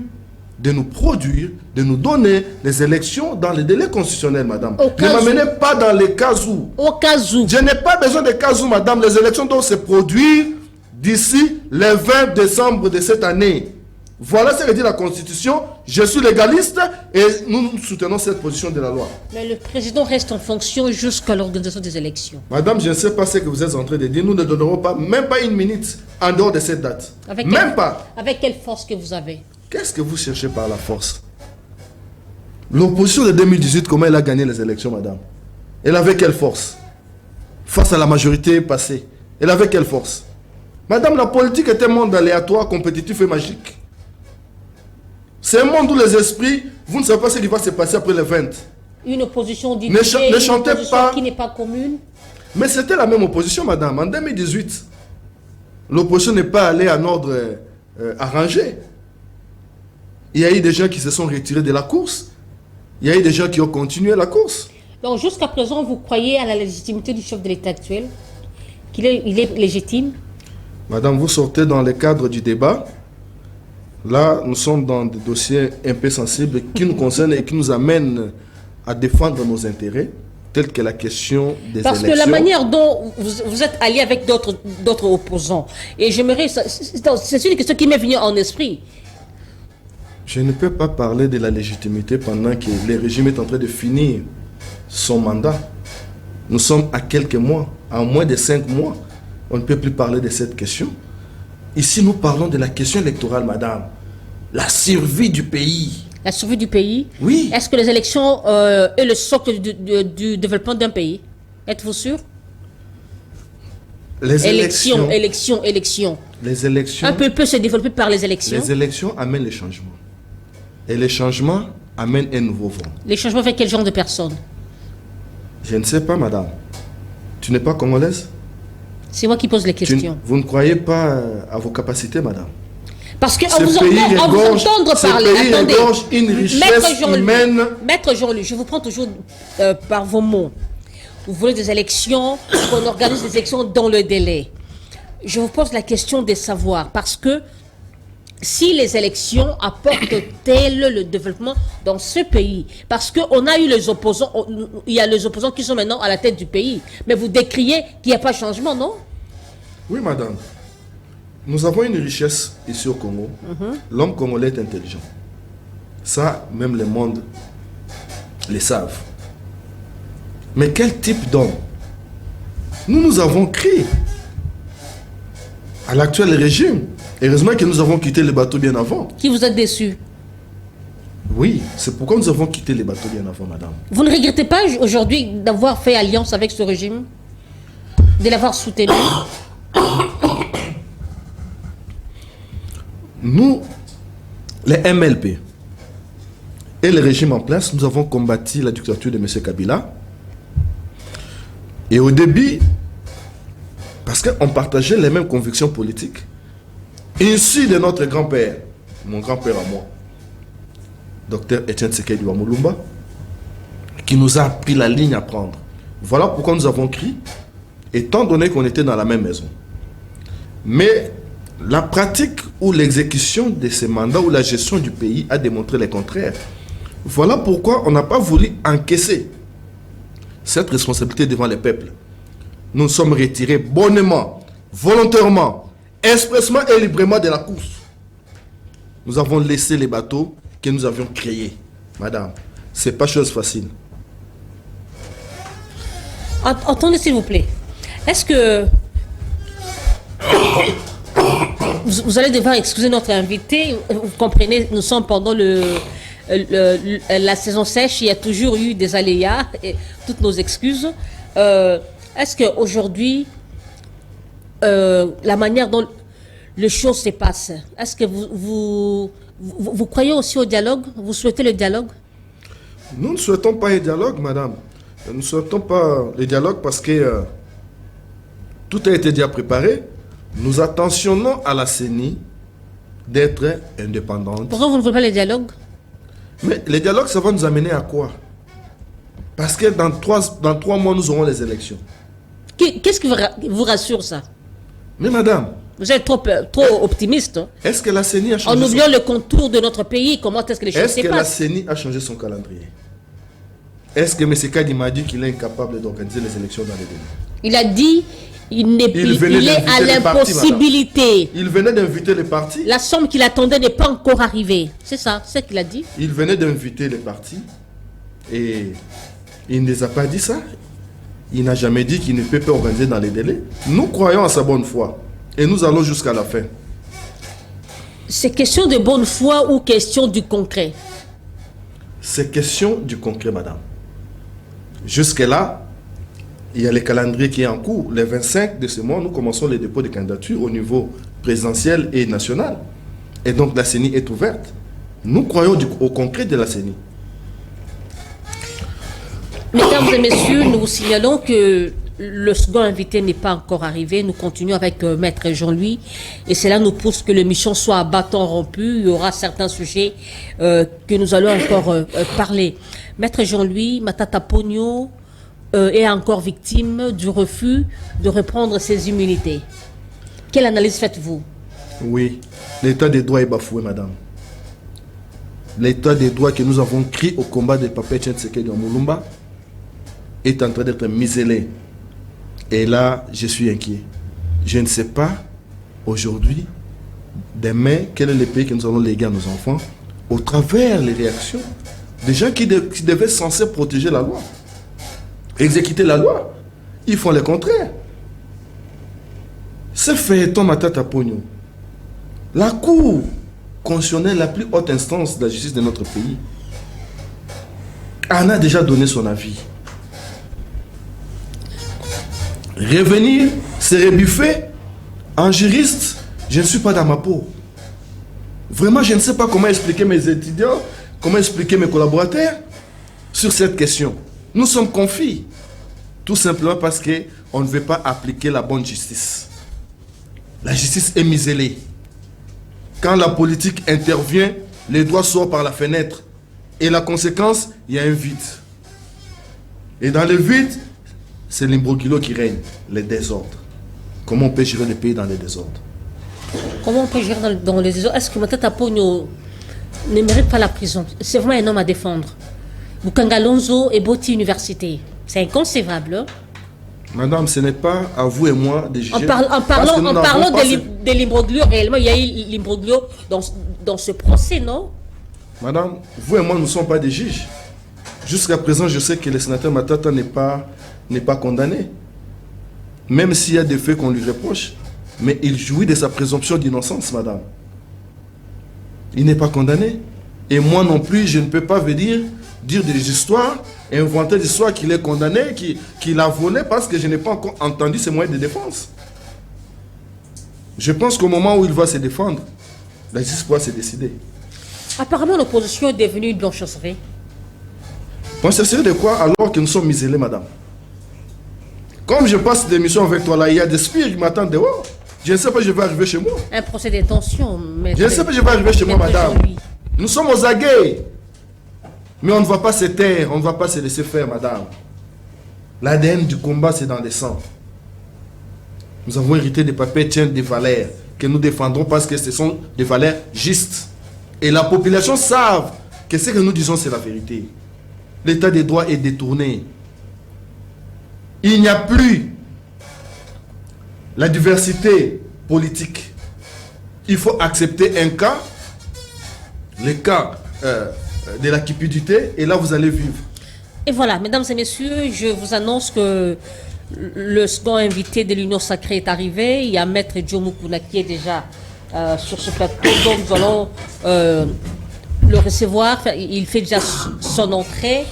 de nous produire, de nous donner les élections dans les délais constitutionnels, madame. Ne m'amenez pas dans les cas où. Au cas où. Je n'ai pas besoin de cas où, madame. Les élections doivent se produire d'ici le 20 décembre de cette année. Voilà ce que dit la Constitution. Je suis légaliste et nous soutenons cette position de la loi. Mais le président reste en fonction jusqu'à l'organisation des élections. Madame, je ne sais pas ce que vous êtes en train de dire. Nous ne donnerons pas, même pas une minute en dehors de cette date. Pas. Avec quelle force que vous avez? Qu'est-ce que vous cherchez par la force? L'opposition de 2018, comment elle a gagné les élections, madame? Elle avait quelle force? Face à la majorité passée, elle avait quelle force? Madame, la politique est un monde aléatoire, compétitif et magique. C'est un monde où les esprits, vous ne savez pas ce qui va se passer après le 20. Une opposition ne chantez pas qui n'est pas commune. Mais c'était la même opposition, madame. En 2018, l'opposition n'est pas allée en ordre arrangé. Il y a eu des gens qui se sont retirés de la course. Il y a eu des gens qui ont continué la course. Donc jusqu'à présent, vous croyez à la légitimité du chef de l'État actuel? Il est légitime? Madame, vous sortez dans le cadre du débat. Là, nous sommes dans des dossiers un peu sensibles qui nous concernent et qui nous amènent à défendre nos intérêts, tels que la question des élections. Parce que la manière dont vous êtes allié avec d'autres opposants, et j'aimerais, c'est une question qui m'est venue en esprit. Je ne peux pas parler de la légitimité pendant que le régime est en train de finir son mandat. Nous sommes à quelques mois, à moins de 5 mois. On ne peut plus parler de cette question. Ici, nous parlons de la question électorale, madame. La survie du pays. La survie du pays? Oui. Est-ce que les élections est le socle du développement d'un pays? Êtes-vous sûr? Les élections. Les élections. Un peu peut se développer par les élections. Les élections amènent les changements. Et les changements amènent un nouveau vent. Les changements avec quel genre de personnes? Je ne sais pas, madame. Tu n'es pas congolaise? C'est moi qui pose les questions. Vous ne croyez pas à vos capacités, madame? Parce qu'en vous entendre parler, attendez, une richesse humaine. Maître Jean-Luc, je vous prends toujours par vos mots. Vous voulez des élections, qu'on organise des élections dans le délai. Je vous pose la question de savoir, parce que si les élections apportent-elles le développement dans ce pays? Parce qu'on a eu les opposants, il y a les opposants qui sont maintenant à la tête du pays. Mais vous décriez qu'il n'y a pas de changement, non? Oui, madame. Nous avons une richesse ici au Congo. L'homme congolais est intelligent. Ça, même le monde le savent. Mais quel type d'homme? Nous avons crié à l'actuel régime. Heureusement que nous avons quitté les bateaux bien avant. Qui vous a déçu? Oui, c'est pourquoi nous avons quitté les bateaux bien avant, madame. Vous ne regrettez pas aujourd'hui d'avoir fait alliance avec ce régime? De l'avoir soutenu? Nous, les MLP et le régime en place, nous avons combattu la dictature de M. Kabila. Et au début, parce qu'on partageait les mêmes convictions politiques, ainsi de notre grand-père, mon grand-père à moi, Dr Etienne Tshisekedi Mulumba, qui nous a appris la ligne à prendre. Voilà pourquoi nous avons crié, étant donné qu'on était dans la même maison. Mais la pratique ou l'exécution de ces mandats ou la gestion du pays a démontré le contraire. Voilà pourquoi on n'a pas voulu encaisser cette responsabilité devant le peuple. Nous nous sommes retirés bonnement, volontairement, expressément et librement de la course. Nous avons laissé les bateaux que nous avions créés. Madame, ce n'est pas chose facile. Attendez s'il vous plaît. Est-ce que vous allez devoir excuser notre invité? Vous comprenez, nous sommes pendant la saison sèche, il y a toujours eu des aléas, et toutes nos excuses. Est-ce qu'aujourd'hui, la manière dont les choses se passent, est-ce que vous croyez aussi au dialogue? Vous souhaitez le dialogue? Nous ne souhaitons pas le dialogue, madame. Nous ne souhaitons pas le dialogue parce que tout a été déjà préparé. Nous attentionnons à la CENI d'être indépendante. Pourquoi vous ne voulez pas le dialogue? Mais le dialogue, ça va nous amener à quoi? Parce que dans 3 mois, nous aurons les élections. Qu'est-ce qui vous rassure ça? Mais madame... Vous êtes trop optimiste. Est-ce que la CENI a changé... En oubliant le contour de notre pays, comment est-ce que les choses se passent? Est-ce que la CENI a changé son calendrier? Est-ce que M. Kadi m'a dit qu'il est incapable d'organiser les élections dans les délais? Il a dit il est à l'impossibilité. Il venait d'inviter les partis. La somme qu'il attendait n'est pas encore arrivée. C'est ça, c'est ce qu'il a dit. Il venait d'inviter les partis et il ne les a pas dit ça. Il n'a jamais dit qu'il ne peut pas organiser dans les délais. Nous croyons à sa bonne foi et nous allons jusqu'à la fin. C'est question de bonne foi ou question du concret? C'est question du concret, madame. Jusque-là, il y a le calendrier qui est en cours. Le 25 de ce mois, nous commençons les dépôts de candidatures au niveau présidentiel et national. Et donc la CENI est ouverte. Nous croyons au concret de la CENI. Mesdames et messieurs, nous vous signalons que le second invité n'est pas encore arrivé. Nous continuons avec Maître Jean-Louis. Et cela nous pousse que l'émission soit à bâton rompu. Il y aura certains sujets que nous allons encore parler. Maître Jean-Louis, Matata Ponyo est encore victime du refus de reprendre ses immunités. Quelle analyse faites-vous? Oui, l'état des droits est bafoué, madame. L'état des droits que nous avons crié au combat de Papa Etienne Tshisekedi Mulumba est en train d'être muselé. Et là, je suis inquiet. Je ne sais pas, aujourd'hui, demain, quel est le pays que nous allons léguer à nos enfants, au travers les réactions des gens qui devaient censés protéger la loi, exécuter la loi. Ils font le contraire. C'est feuilleton Matata Ponyo. La Cour constitutionnelle, la plus haute instance de la justice de notre pays, en a déjà donné son avis. Revenir, se rebuffer, en juriste, je ne suis pas dans ma peau. Vraiment, je ne sais pas comment expliquer mes étudiants, comment expliquer mes collaborateurs sur cette question. Nous sommes confus, tout simplement parce qu'on ne veut pas appliquer la bonne justice. La justice est muselée. Quand la politique intervient, les droits sortent par la fenêtre. Et la conséquence, il y a un vide. Et dans le vide, c'est l'imbroglio qui règne, les désordres. Comment on peut gérer le pays dans les désordres? Comment on peut gérer dans les désordres? Est-ce que Matata Pogno ne mérite pas la prison? C'est vraiment un homme à défendre. Bukanga Lonzo et Boti Université. C'est inconcevable. Hein? Madame, ce n'est pas à vous et moi de juger. En parlant de l'imbroglio, réellement, il y a eu l'imbroglio dans ce procès, non? Madame, vous et moi, nous ne sommes pas des juges. Jusqu'à présent, je sais que le sénateur Matata n'est pas condamné. Même s'il y a des faits qu'on lui reproche, mais il jouit de sa présomption d'innocence, madame. Il n'est pas condamné. Et moi non plus, je ne peux pas venir dire des histoires, inventer des histoires qu'il est condamné, qu'il a volé, parce que je n'ai pas encore entendu ses moyens de défense. Je pense qu'au moment où il va se défendre, la justice pourra se décider. Apparemment, l'opposition est devenue une blanchisserie. Blanchisserie de quoi alors que nous sommes muselés, madame? Comme je passe des missions avec toi là, il y a des spies qui m'attendent dehors. Je ne sais pas si je vais arriver chez moi. Un procès d'intention, mais... Je ne sais pas si je vais arriver chez moi, madame. Nous sommes aux aguets. Mais on ne va pas se taire, on ne va pas se laisser faire, madame. L'ADN du combat, c'est dans le sang. Nous avons hérité des papiers, tiennent des valeurs que nous défendrons parce que ce sont des valeurs justes. Et la population savent que ce que nous disons, c'est la vérité. L'état des droits est détourné. Il n'y a plus la diversité politique. Il faut accepter un cas, le cas de la cupidité, et là vous allez vivre. Et voilà, mesdames et messieurs, je vous annonce que le second invité de l'Union Sacrée est arrivé. Il y a Maître Jomo Kuna qui est déjà sur ce plateau, donc nous allons le recevoir. Il fait déjà son entrée.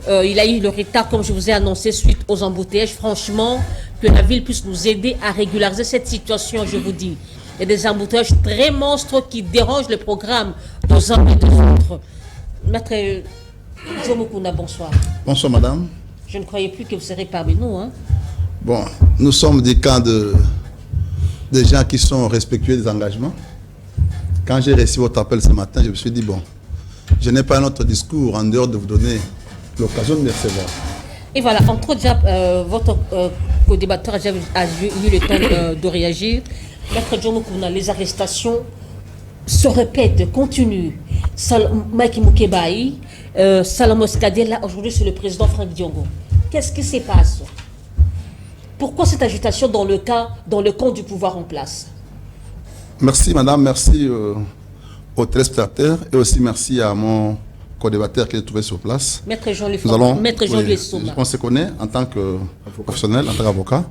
Il a eu le retard, comme je vous ai annoncé, suite aux embouteillages. Franchement, que la ville puisse nous aider à régulariser cette situation, je vous dis. Il y a des embouteillages très monstres qui dérangent le programme de uns et des autres. Maître Jomo Kuna, bonsoir. Bonsoir, madame. Je ne croyais plus que vous serez parmi nous. Hein. Bon, nous sommes des cas des gens qui sont respectueux des engagements. Quand j'ai reçu votre appel ce matin, je me suis dit, bon, je n'ai pas un autre discours en dehors de vous donner l'occasion de me recevoir. Et voilà, entre autres, votre co-débatteur a eu le temps de réagir. Maître Jomo Kuna, les arrestations se répètent, continuent. Mike Mukebai, Salamos Kadela, aujourd'hui c'est le président Franck Diongo. Qu'est-ce qui se passe? Pourquoi cette agitation dans le camp du pouvoir en place? Merci madame, merci aux téléspectateurs et aussi merci à mon co-débatteur qui est trouvé sur place. Maître Jean-Louis Souma. On se connaît en tant que professionnel, en tant qu'avocat.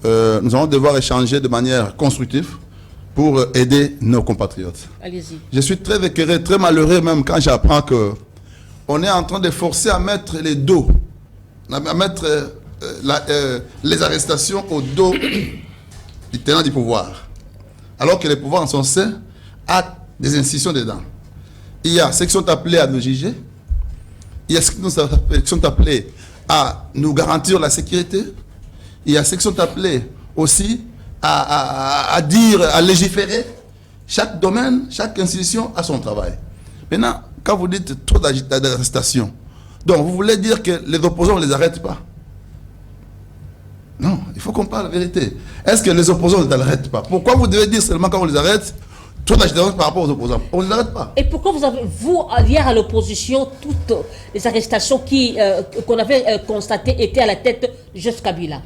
Nous allons devoir échanger de manière constructive pour aider nos compatriotes. Allez-y. Je suis très écœuré, très malheureux même quand j'apprends que on est en train de forcer à mettre les dos, à mettre les arrestations au dos du tenant du pouvoir. Alors que les pouvoirs en sont censés à des institutions dedans. Il y a ceux qui sont appelés à nous juger, il y a ceux qui sont appelés à nous garantir la sécurité, il y a ceux qui sont appelés aussi à dire, à légiférer. Chaque domaine, chaque institution a son travail. Maintenant, quand vous dites trop d'arrestations, donc vous voulez dire que les opposants ne les arrêtent pas? Non, il faut qu'on parle la vérité. Est-ce que les opposants ne les arrêtent pas? Pourquoi vous devez dire seulement quand on les arrête trop d'agitation par rapport aux opposants? On ne les arrête pas. Et pourquoi vous, hier à l'opposition, toutes les arrestations qu'on avait constatées étaient à la tête de Joseph Kabila?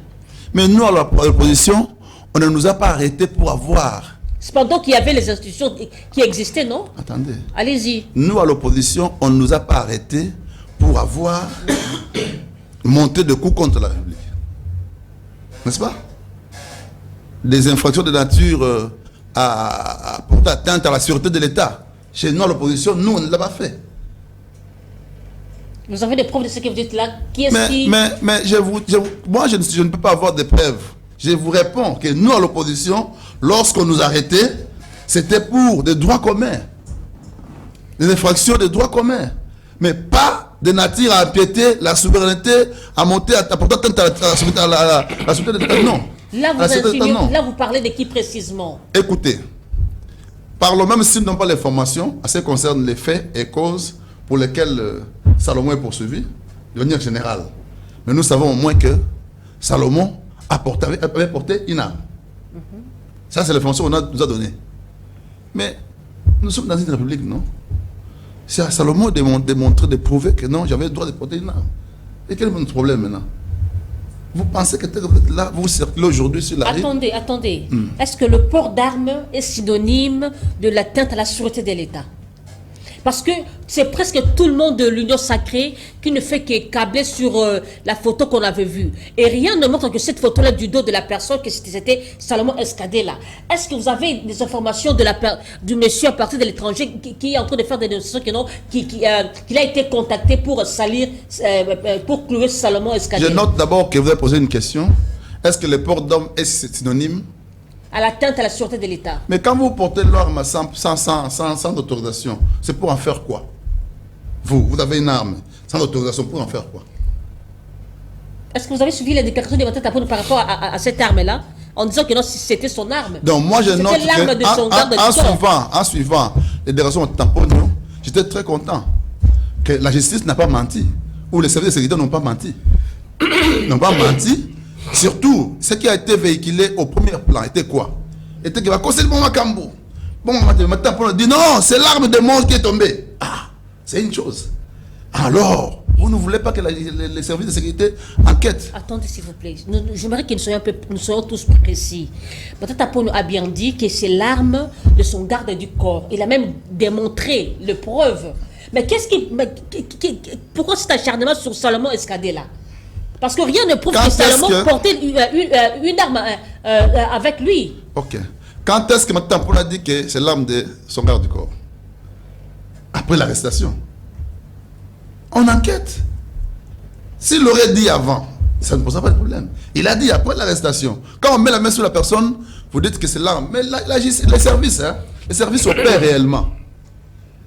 Mais nous, à l'opposition, on ne nous a pas arrêtés pour avoir. Cependant qu'il y avait les institutions qui existaient, non? Attendez. Allez-y. Nous, à l'opposition, on ne nous a pas arrêtés pour avoir monté de coups contre la République. N'est-ce pas? Des infractions de nature à porter atteinte à la sûreté de l'État. Chez nous, à l'opposition, nous, on ne l'a pas fait. Vous avez des preuves de ce que vous dites là? Qui est-ce Mais, qui... mais moi, je ne peux pas avoir de preuves. Je vous réponds que nous, à l'opposition, lorsqu'on nous arrêtait, c'était pour des droits communs. Des infractions de droits communs. Mais pas de nature à empiéter la souveraineté, à monter, à porter atteinte à la souveraineté de l'État. Non. Là, vous insinuez, là, vous parlez de qui précisément? Écoutez, parlons même s'ils n'ont pas l'information, à ce qui concerne les faits et causes pour lesquels Salomon est poursuivi, de manière générale. Mais nous savons au moins que Salomon avait porté une arme. Ça, c'est l'information qu'on nous a donnée. Mais nous sommes dans une république, non? C'est à Salomon de démontrer, de prouver que non, j'avais le droit de porter une arme. Et quel est notre problème maintenant? Vous pensez que vous êtes là, vous circulez aujourd'hui sur la rue? Attendez. Est-ce que le port d'armes est synonyme de l'atteinte à la sûreté de l'État? Parce que c'est presque tout le monde de l'Union sacrée qui ne fait que câbler sur la photo qu'on avait vue. Et rien ne montre que cette photo-là du dos de la personne, que c'était Salomon Escadé-là. Est-ce que vous avez des informations du monsieur à partir de l'étranger qui est en train de faire des dénonciations qu'il a été contacté pour salir, pour clouer Salomon Escadé? Je note d'abord que vous avez posé une question. Est-ce que le port d'armes est synonyme à l'atteinte à la sûreté de l'État? Mais quand vous portez l'arme sans autorisation, c'est pour en faire quoi? Vous avez une arme sans autorisation, pour en faire quoi? Est-ce que vous avez suivi les déclarations de Matata Ponyo par rapport à cette arme-là, en disant que non, c'était son arme? Donc moi je note l'arme de son garde du corps. En suivant les déclarations de Matata Ponyo, j'étais très content que la justice n'a pas menti, ou les services de sécurité n'ont pas menti. N'ont pas menti. Surtout, ce qui a été véhiculé au premier plan était quoi? Était que va causer le bon Makambo. Bon, maintenant, on dit non, c'est l'arme de mort qui est tombée. Ah, c'est une chose. Alors, vous ne voulez pas que les services de sécurité enquêtent? Attendez, s'il vous plaît. J'aimerais que nous soyons tous précis. Matata Ponyo a bien dit que c'est l'arme de son garde du corps. Il a même démontré les preuves. Mais pourquoi cet acharnement sur Salomon Escadé là? Parce que rien ne prouve que Salomon portait une arme avec lui. Ok. Quand est-ce que Matata Ponyo a dit que c'est l'arme de son garde du corps? Après l'arrestation. On enquête. S'il l'aurait dit avant, ça ne posera pas de problème. Il a dit après l'arrestation. Quand on met la main sur la personne, vous dites que c'est l'arme. Mais les services opèrent réellement.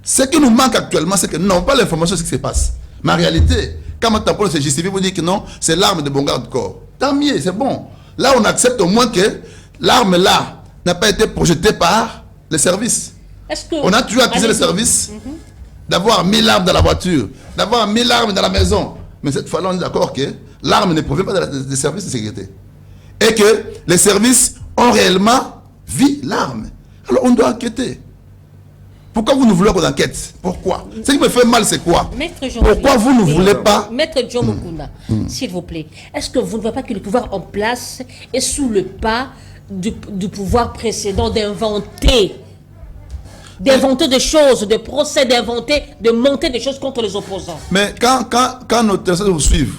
Ce qui nous manque actuellement, c'est que nous n'avons pas l'information de ce qui se passe. Mais en réalité, quand Matata Ponyo se justifie, vous dites que non, c'est l'arme de bon garde du corps. Tant mieux, c'est bon. Là, on accepte au moins que l'arme là n'a pas été projetée par les services. On a toujours accusé les services d'avoir mis l'arme dans la voiture, d'avoir mis l'arme dans la maison. Mais cette fois-là, on est d'accord que l'arme ne provient pas des services de sécurité. Et que les services ont réellement vu l'arme. Alors, on doit enquêter. Pourquoi vous ne voulez pas qu'on enquête? Pourquoi? Ce qui me fait mal, c'est quoi? Pourquoi vous ne voulez pas? Maître John Mukunda, s'il vous plaît, est-ce que vous ne voyez pas que le pouvoir en place est sous le pas du pouvoir précédent d'inventer des choses, de procès, de monter des choses contre les opposants? Mais quand nos personnes vous suivent,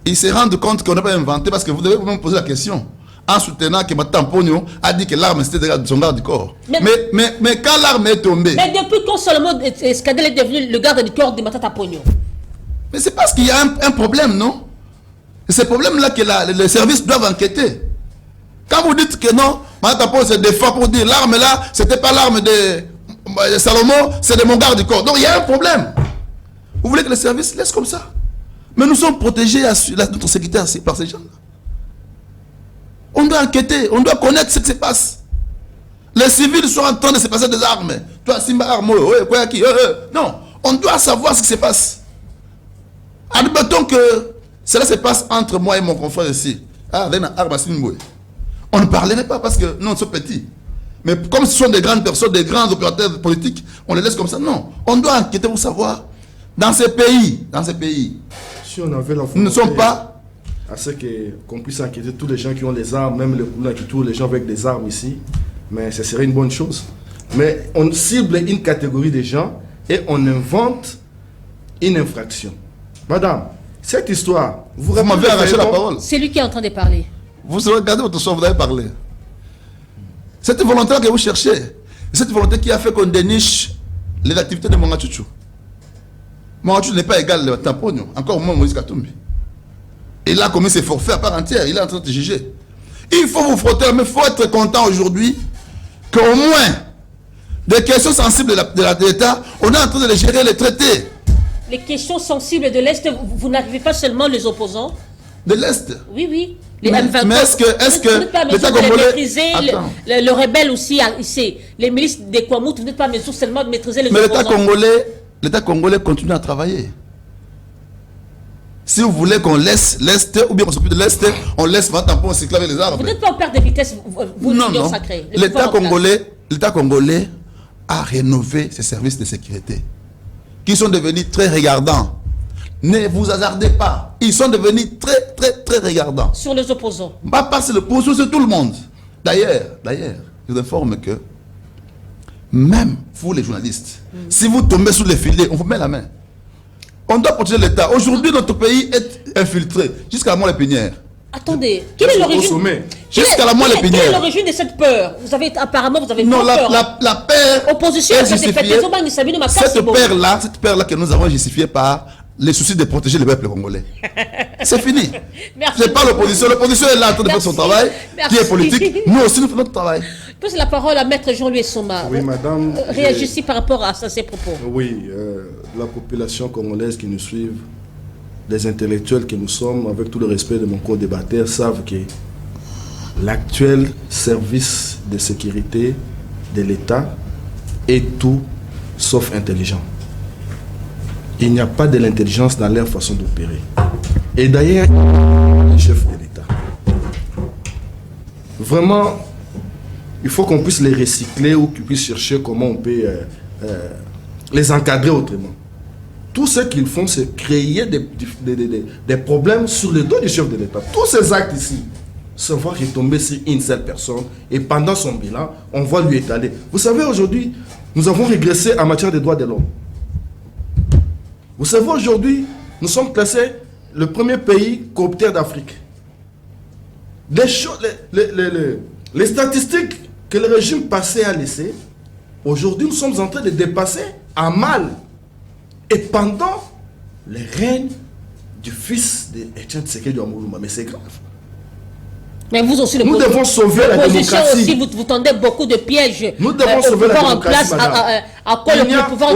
ils se rendent compte qu'on n'a pas inventé, parce que vous devez vous-même poser la question. En soutenant que Matata Ponyo a dit que l'arme c'était de son garde du corps. Mais quand l'arme est tombée... Mais depuis quand Salomon Escadé est devenu le garde du corps de Matata Ponyo? Mais c'est parce qu'il y a un problème, non? C'est ce problème-là que les services doivent enquêter. Quand vous dites que non, Matata Ponyo se défend pour dire l'arme là, c'était pas l'arme de Salomon, c'est de mon garde du corps. Donc il y a un problème. Vous voulez que les services laissent comme ça? Mais nous sommes protégés notre sécurité par ces gens-là. On doit enquêter, on doit connaître ce qui se passe. Les civils sont en train de se passer des armes. Toi, Simba Armo, quoi qui? Non, on doit savoir ce qui se passe. Admettons que cela se passe entre moi et mon confrère ici. On ne parlerait pas parce que nous sommes petits. Mais comme ce sont des grandes personnes, des grands opérateurs politiques, on les laisse comme ça. Non, on doit enquêter pour savoir. Dans ces pays, si on avait nous ne sommes pas... à ce qu'on puisse enquêter tous les gens qui ont des armes, même tous les gens avec des armes ici, mais ce serait une bonne chose. Mais on cible une catégorie de gens et on invente une infraction. Madame, cette histoire, vous m'avez arraché la parole. C'est lui qui est en train de parler. Vous regardez votre soir, vous avez parlé. Cette volonté que vous cherchez, cette volonté qui a fait qu'on déniche les activités de Mongachuchu. Moi, tu n'es pas égal à Tamponio. Encore moins Moïse Katumbi. Il a commis ses forfaits à part entière. Il est en train de te juger. Il faut vous frotter, mais il faut être content aujourd'hui qu'au moins des questions sensibles de l'État, on est en train de les gérer, les traiter. Les questions sensibles de l'Est, vous n'arrivez pas seulement les opposants? De l'Est? Oui, oui. Les mais est-ce que l'État congolais... Le rebelle aussi, ici, les milices des Kwamout, vous n'êtes pas en mesure seulement de maîtriser les opposants. Mais l'État congolais continue à travailler. Si vous voulez qu'on laisse l'Est, ou bien qu'on s'occupe de l'Est, on laisse maintenant pour cycler avec les arbres. Vous n'êtes pas en perte de vitesse, vous non. Sacré. L'État congolais a rénové ses services de sécurité, qui sont devenus très regardants. Ne vous hasardez pas. Ils sont devenus très regardants. Sur les opposants. Pas parce que l'opposition, c'est tout le monde. D'ailleurs, je vous informe que même vous les journalistes, si vous tombez sous les filets, on vous met la main. On doit protéger l'État. Aujourd'hui, notre pays est infiltré jusqu'à la moelle épinière. Attendez, quelle est l'origine? Jusqu'à la moelle épinière. Quelle est l'origine de cette peur? Apparemment, vous avez non, peur. La peur. Opposition, cette peur-là que nous avons justifiée par les soucis de protéger le peuple congolais. C'est fini. C'est pas l'opposition. L'opposition est là en train de faire son travail, qui est politique. Nous aussi, nous faisons notre travail. Je pose la parole à Maître Jean-Louis Soma. Oui, madame. Réagissez par rapport à ces propos. Oui, la population congolaise qui nous suit, les intellectuels que nous sommes, avec tout le respect de mon co-débatteur, savent que l'actuel service de sécurité de l'État est tout sauf intelligent. Il n'y a pas de l'intelligence dans leur façon d'opérer. Et d'ailleurs, le chef de l'État. Vraiment, il faut qu'on puisse les recycler ou qu'ils puissent chercher comment on peut les encadrer autrement. Tout ce qu'ils font, c'est créer des problèmes sur le dos du chef de l'État. Tous ces actes ici se vont retomber sur une seule personne et pendant son bilan, on va lui étaler. Vous savez, aujourd'hui, nous avons régressé en matière des droits de l'homme. Vous savez, aujourd'hui, nous sommes classés le premier pays coopteur d'Afrique. Les statistiques que le régime passé a laissées, aujourd'hui, nous sommes en train de dépasser à mal. Et pendant le règne du fils d'Etienne Tshisekedi Amoulouma. Mais c'est grave. Mais vous aussi, nous devons sauver la démocratie. Aussi, vous tendez beaucoup de pièges. Nous devons sauver la démocratie,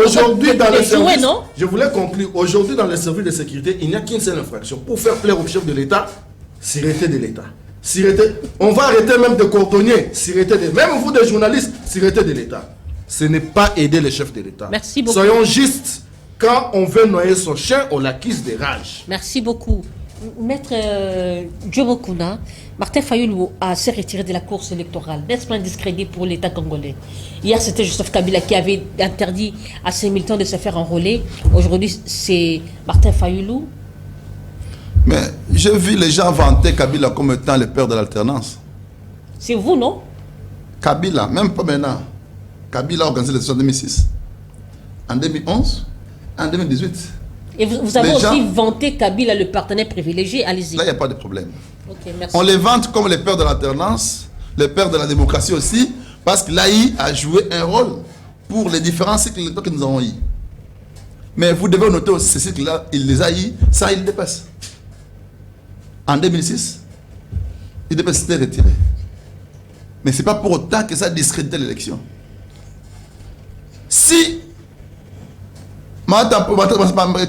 aujourd'hui, dans le service, non? Je voulais conclure. Aujourd'hui, dans les services de sécurité, il n'y a qu'une seule infraction. Pour faire plaire au chef de l'État, sûreté de l'État. On va arrêter même de cordonniers, même vous des journalistes, sûreté de l'État. Ce n'est pas aider le chef de l'État. Merci beaucoup. Soyons justes. Quand on veut noyer son chien, on l'accuse de rage. Merci beaucoup. Maître Djobokuna, Martin Fayoulou s'est retiré de la course électorale. N'est-ce pas un discrédit pour l'État congolais? Hier, c'était Joseph Kabila qui avait interdit à ses militants de se faire enrôler. Aujourd'hui, c'est Martin Fayoulou. Mais j'ai vu les gens vanter Kabila comme étant le père de l'alternance. C'est vous, non? Kabila, même pas maintenant. Kabila a organisé l'élection en 2006. En 2011, en 2018. Et vous avez aussi vanté Kabila, le partenaire privilégié. Allez-y. Là, il n'y a pas de problème. Okay, merci. On les vante comme les pères de l'alternance, les pères de la démocratie aussi, parce que l'AI a joué un rôle pour les différents cycles que nous avons eu. Mais vous devez noter aussi ces cycles-là, il les a eu, ça il dépasse. En 2006, il devait s'être retiré. Mais ce n'est pas pour autant que ça discrédite l'élection. Si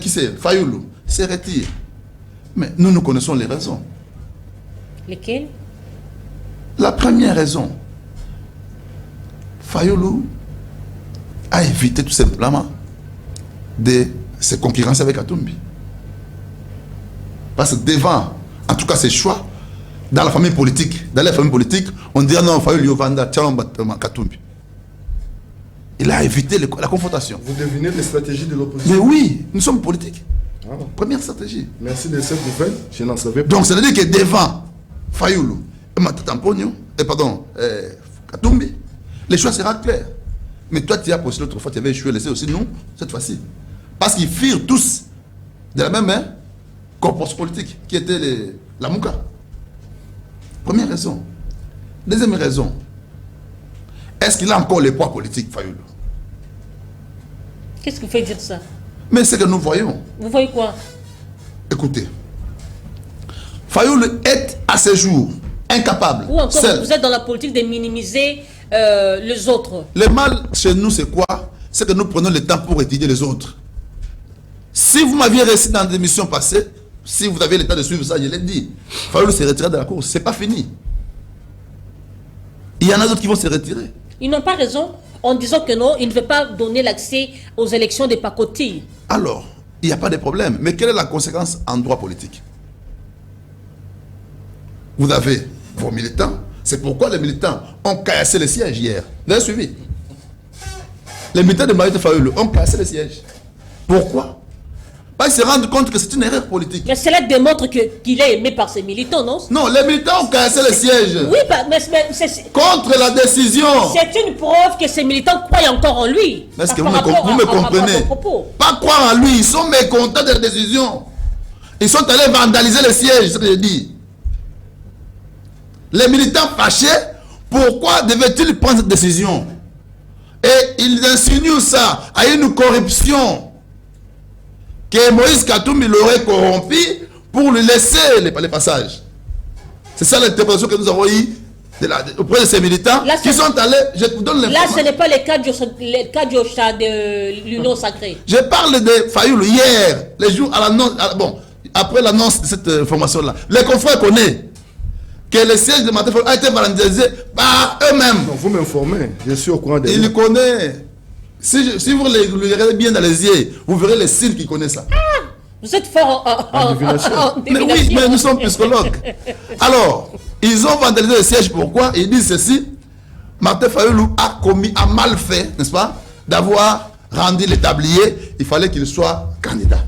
qui c'est Fayoulou s'est retiré, mais nous connaissons les raisons. Lesquelles? La première raison, Fayoulou a évité tout simplement de se concurrencer avec Katumbi. Parce que devant, en tout cas ses choix, dans la famille politique, on dirait non, Fayoulou Vanda, tiens, Katumbi. Il a évité la confrontation. Vous devinez les stratégies de l'opposition? Mais oui, nous sommes politiques. Première stratégie. Merci de cette nouvelle, je n'en savais pas. Donc, ça veut dire que devant Fayoulou, Katumbi, les choix seront clairs. Mais toi, tu as postulé l'autre fois, tu avais échoué, laissez aussi nous, cette fois-ci. Parce qu'ils firent tous de la même corpus politique, qui était la Mouka. Première raison. Deuxième raison, est-ce qu'il a encore les poids politiques, Fayoulou? Qu'est-ce qui fait dire ça? Mais c'est que nous voyons. Vous voyez quoi? Écoutez. Fayoulou est à ce jour incapable. Ou encore, vous êtes dans la politique de minimiser les autres. Le mal chez nous, c'est quoi? C'est que nous prenons le temps pour étudier les autres. Si vous m'aviez réussi dans des émissions passées, si vous avez le temps de suivre ça, je l'ai dit, Fayoulou s'est retiré de la course. C'est pas fini. Il y en a d'autres qui vont se retirer. Ils n'ont pas raison en disant que non, ils ne veulent pas donner l'accès aux élections des pacotilles. Alors, il n'y a pas de problème. Mais quelle est la conséquence en droit politique? Vous avez vos militants. C'est pourquoi les militants ont cassé les sièges hier. Vous avez suivi? Les militants de Marité Fayoulou ont cassé les sièges. Pourquoi? Parce qu'ils se rendent compte que c'est une erreur politique. Mais cela démontre qu'il est aimé par ses militants, non? Non, les militants ont cassé les sièges. Oui, mais c'est contre la décision. C'est une preuve que ces militants croient encore en lui. Est-ce que vous me comprenez? Pas croire en lui, ils sont mécontents de la décision. Ils sont allés vandaliser les sièges, c'est ce que je dis. Les militants fâchés, pourquoi devaient-ils prendre cette décision? Et ils insinuent ça à une corruption que Moïse Katoum l'aurait corrompu pour lui laisser les passages. C'est ça l'interprétation que nous avons eue auprès de ces militants là, qui sont allés. Je vous donne l'information. Là, ce n'est pas le cas du chat de l'Union sacrée. Je parle de Fayoulou hier, les jours à l'annonce. Bon, après l'annonce de cette information-là, les confrères connaissent que le siège de Martin Fayoulou a été vandalisé par eux-mêmes. Vous m'informez, je suis au courant des... Il connaît. Si vous le regardez bien dans les yeux, vous verrez les signes qui connaissent ça. Ah, vous êtes fort en divination. Mais oui, mais nous sommes psychologues. Alors, ils ont vandalisé le siège. Pourquoi? Ils disent ceci. Martin Fayoulou a mal fait, n'est-ce pas, d'avoir rendu le tablier. Il fallait qu'il soit candidat.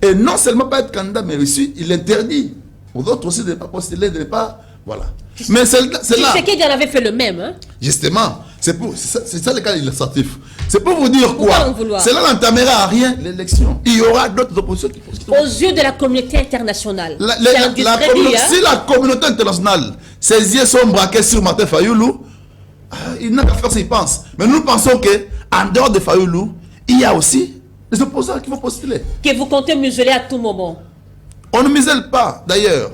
Et non seulement pas être candidat, mais aussi il interdit aux autres aussi de ne pas postuler, de ne pas... Voilà. Mais c'est là... C'est qu'il en avait fait le même. Hein? Justement, c'est ça le cas illustratif. C'est pour vous dire quoi? Cela n'entamera à rien l'élection. Il y aura d'autres oppositions qui... Aux yeux de la communauté internationale. Si la communauté internationale, ses yeux sont braqués sur Martin Fayoulou, il n'a qu'à faire ce qu'il pense. Mais nous pensons qu'en dehors de Fayoulou, il y a aussi des opposants qui vont postuler. Que vous comptez museler à tout moment. On ne muselle pas, d'ailleurs.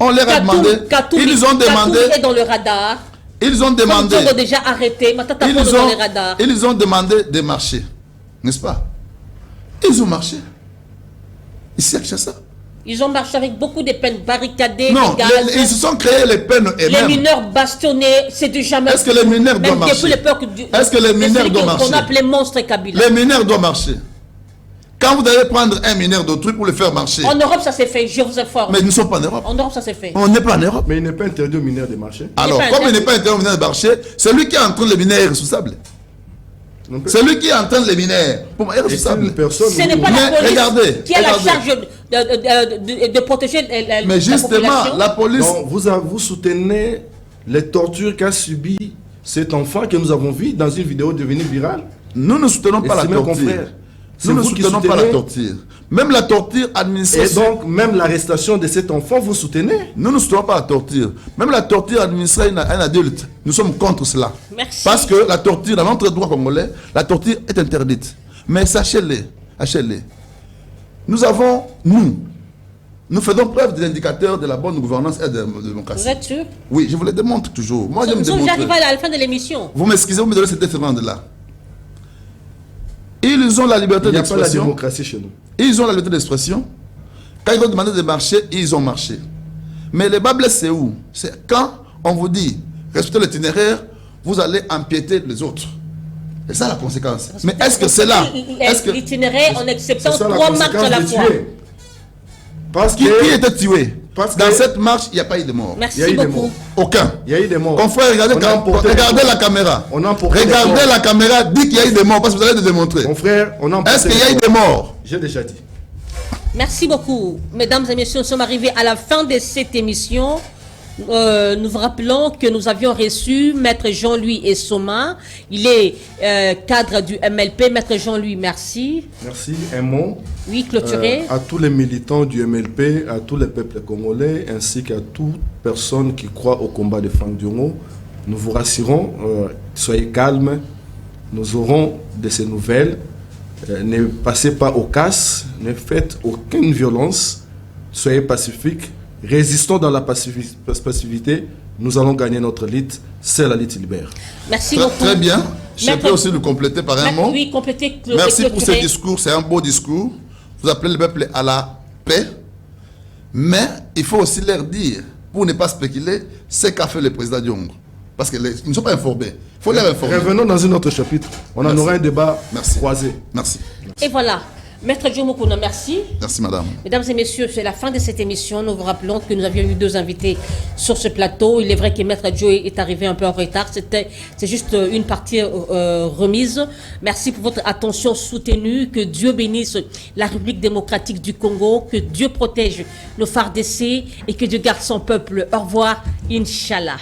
On leur a demandé. Ils ont demandé. Est dans le radar. Ils ont demandé. Ils ont déjà arrêté. Ils ont demandé de marcher. N'est-ce pas? Ils ont marché. Ici à Kinshasa. Ils ont marché avec beaucoup de peines barricadées. Non, ils se sont créés les peines eux-mêmes. Les mineurs bastonnés, c'est du jamais. Est-ce que les mineurs doivent marcher? Est-ce que les mineurs doivent marcher? Qu'on appelait monstre Kabila. Les mineurs doivent marcher. Quand vous allez prendre un mineur d'autrui pour le faire marcher. En Europe, ça s'est fait, je vous informe. Mais nous ne sommes pas en Europe. En Europe, ça s'est fait. On n'est pas en Europe. Mais il n'est pas interdit aux mineurs de marcher. Alors, comme il n'est pas interdit aux mineurs de marcher, celui qui entraîne les mineurs est responsable. Celui qui entraîne les mineurs, pour moi, est responsable. Ce n'est pas la police qui a la charge de protéger la mais justement, la police... Donc, vous soutenez les tortures qu'a subi cet enfant que nous avons vu dans une vidéo devenue virale. Nous ne soutenons pas la torture. Nous ne soutenons pas la torture. Même la torture administrative. Et donc, même l'arrestation de cet enfant, vous soutenez? Nous ne soutenons pas la torture. Même la torture administrée à un adulte, nous sommes contre cela. Merci. Parce que la torture, dans notre droit congolais, la torture est interdite. Mais sachez-le, nous faisons preuve de l'indicateur de la bonne gouvernance et de la démocratie. Vous êtes sûr? Oui, je vous le démontre toujours. Moi, je me démontre. J'arrive à la fin de l'émission. Vous m'excusez, vous me donnez cette seconde-là. Ils ont la liberté d'expression. Il n'y a pas la démocratie chez nous. Ils ont la liberté d'expression. Quand ils ont demandé de marcher, ils ont marché. Mais le bas blesse, c'est où? C'est quand on vous dit, respectez l'itinéraire, vous allez empiéter les autres. C'est ça la conséquence. Mais est-ce que c'est là? L'itinéraire en acceptant 3 marches à la fois. Parce qui était tué? Dans cette marche, il n'y a pas eu de mort. Merci beaucoup. Aucun. Il y a eu des morts. Confrère, regardez la caméra. Regardez la caméra, dites qu'il y a eu des morts, parce que vous allez le démontrer. Confrère, est-ce qu'il y a eu des morts? J'ai déjà dit. Merci beaucoup. Mesdames et messieurs, nous sommes arrivés à la fin de cette émission. Nous vous rappelons que nous avions reçu Maître Jean-Louis Essoma. Il est cadre du MLP. Maître Jean-Louis, merci. Merci. Un mot. Oui, clôturé. À tous les militants du MLP, à tous les peuples congolais, ainsi qu'à toute personne qui croit au combat de Franck Diongo, nous vous rassurons, soyez calmes. Nous aurons de ces nouvelles Ne passez pas au casse, ne faites aucune violence, soyez pacifiques, résistons dans la passivité, nous allons gagner notre lutte, c'est la lutte libère. Merci Très, beaucoup. très bien. Je Maître- peux aussi le compléter par un mot. Oui, complétez. Merci pour ce clôturer. discours, c'est un beau discours. Vous appelez le peuple à la paix, mais il faut aussi leur dire, pour ne pas spéculer, ce qu'a fait le président Diongo. Parce qu'ils ne sont pas informés. Il faut les informer. Revenons dans un autre chapitre, on en Merci. aura un débat Merci. croisé. Merci. Et voilà. Maître Djomokuna, merci. Merci, madame. Mesdames et messieurs, c'est la fin de cette émission. Nous vous rappelons que nous avions eu 2 invités sur ce plateau. Il est vrai que Maître Joe est arrivé un peu en retard. C'est juste une partie remise. Merci pour votre attention soutenue. Que Dieu bénisse la République démocratique du Congo. Que Dieu protège nos FARDC et que Dieu garde son peuple. Au revoir, Inch'Allah.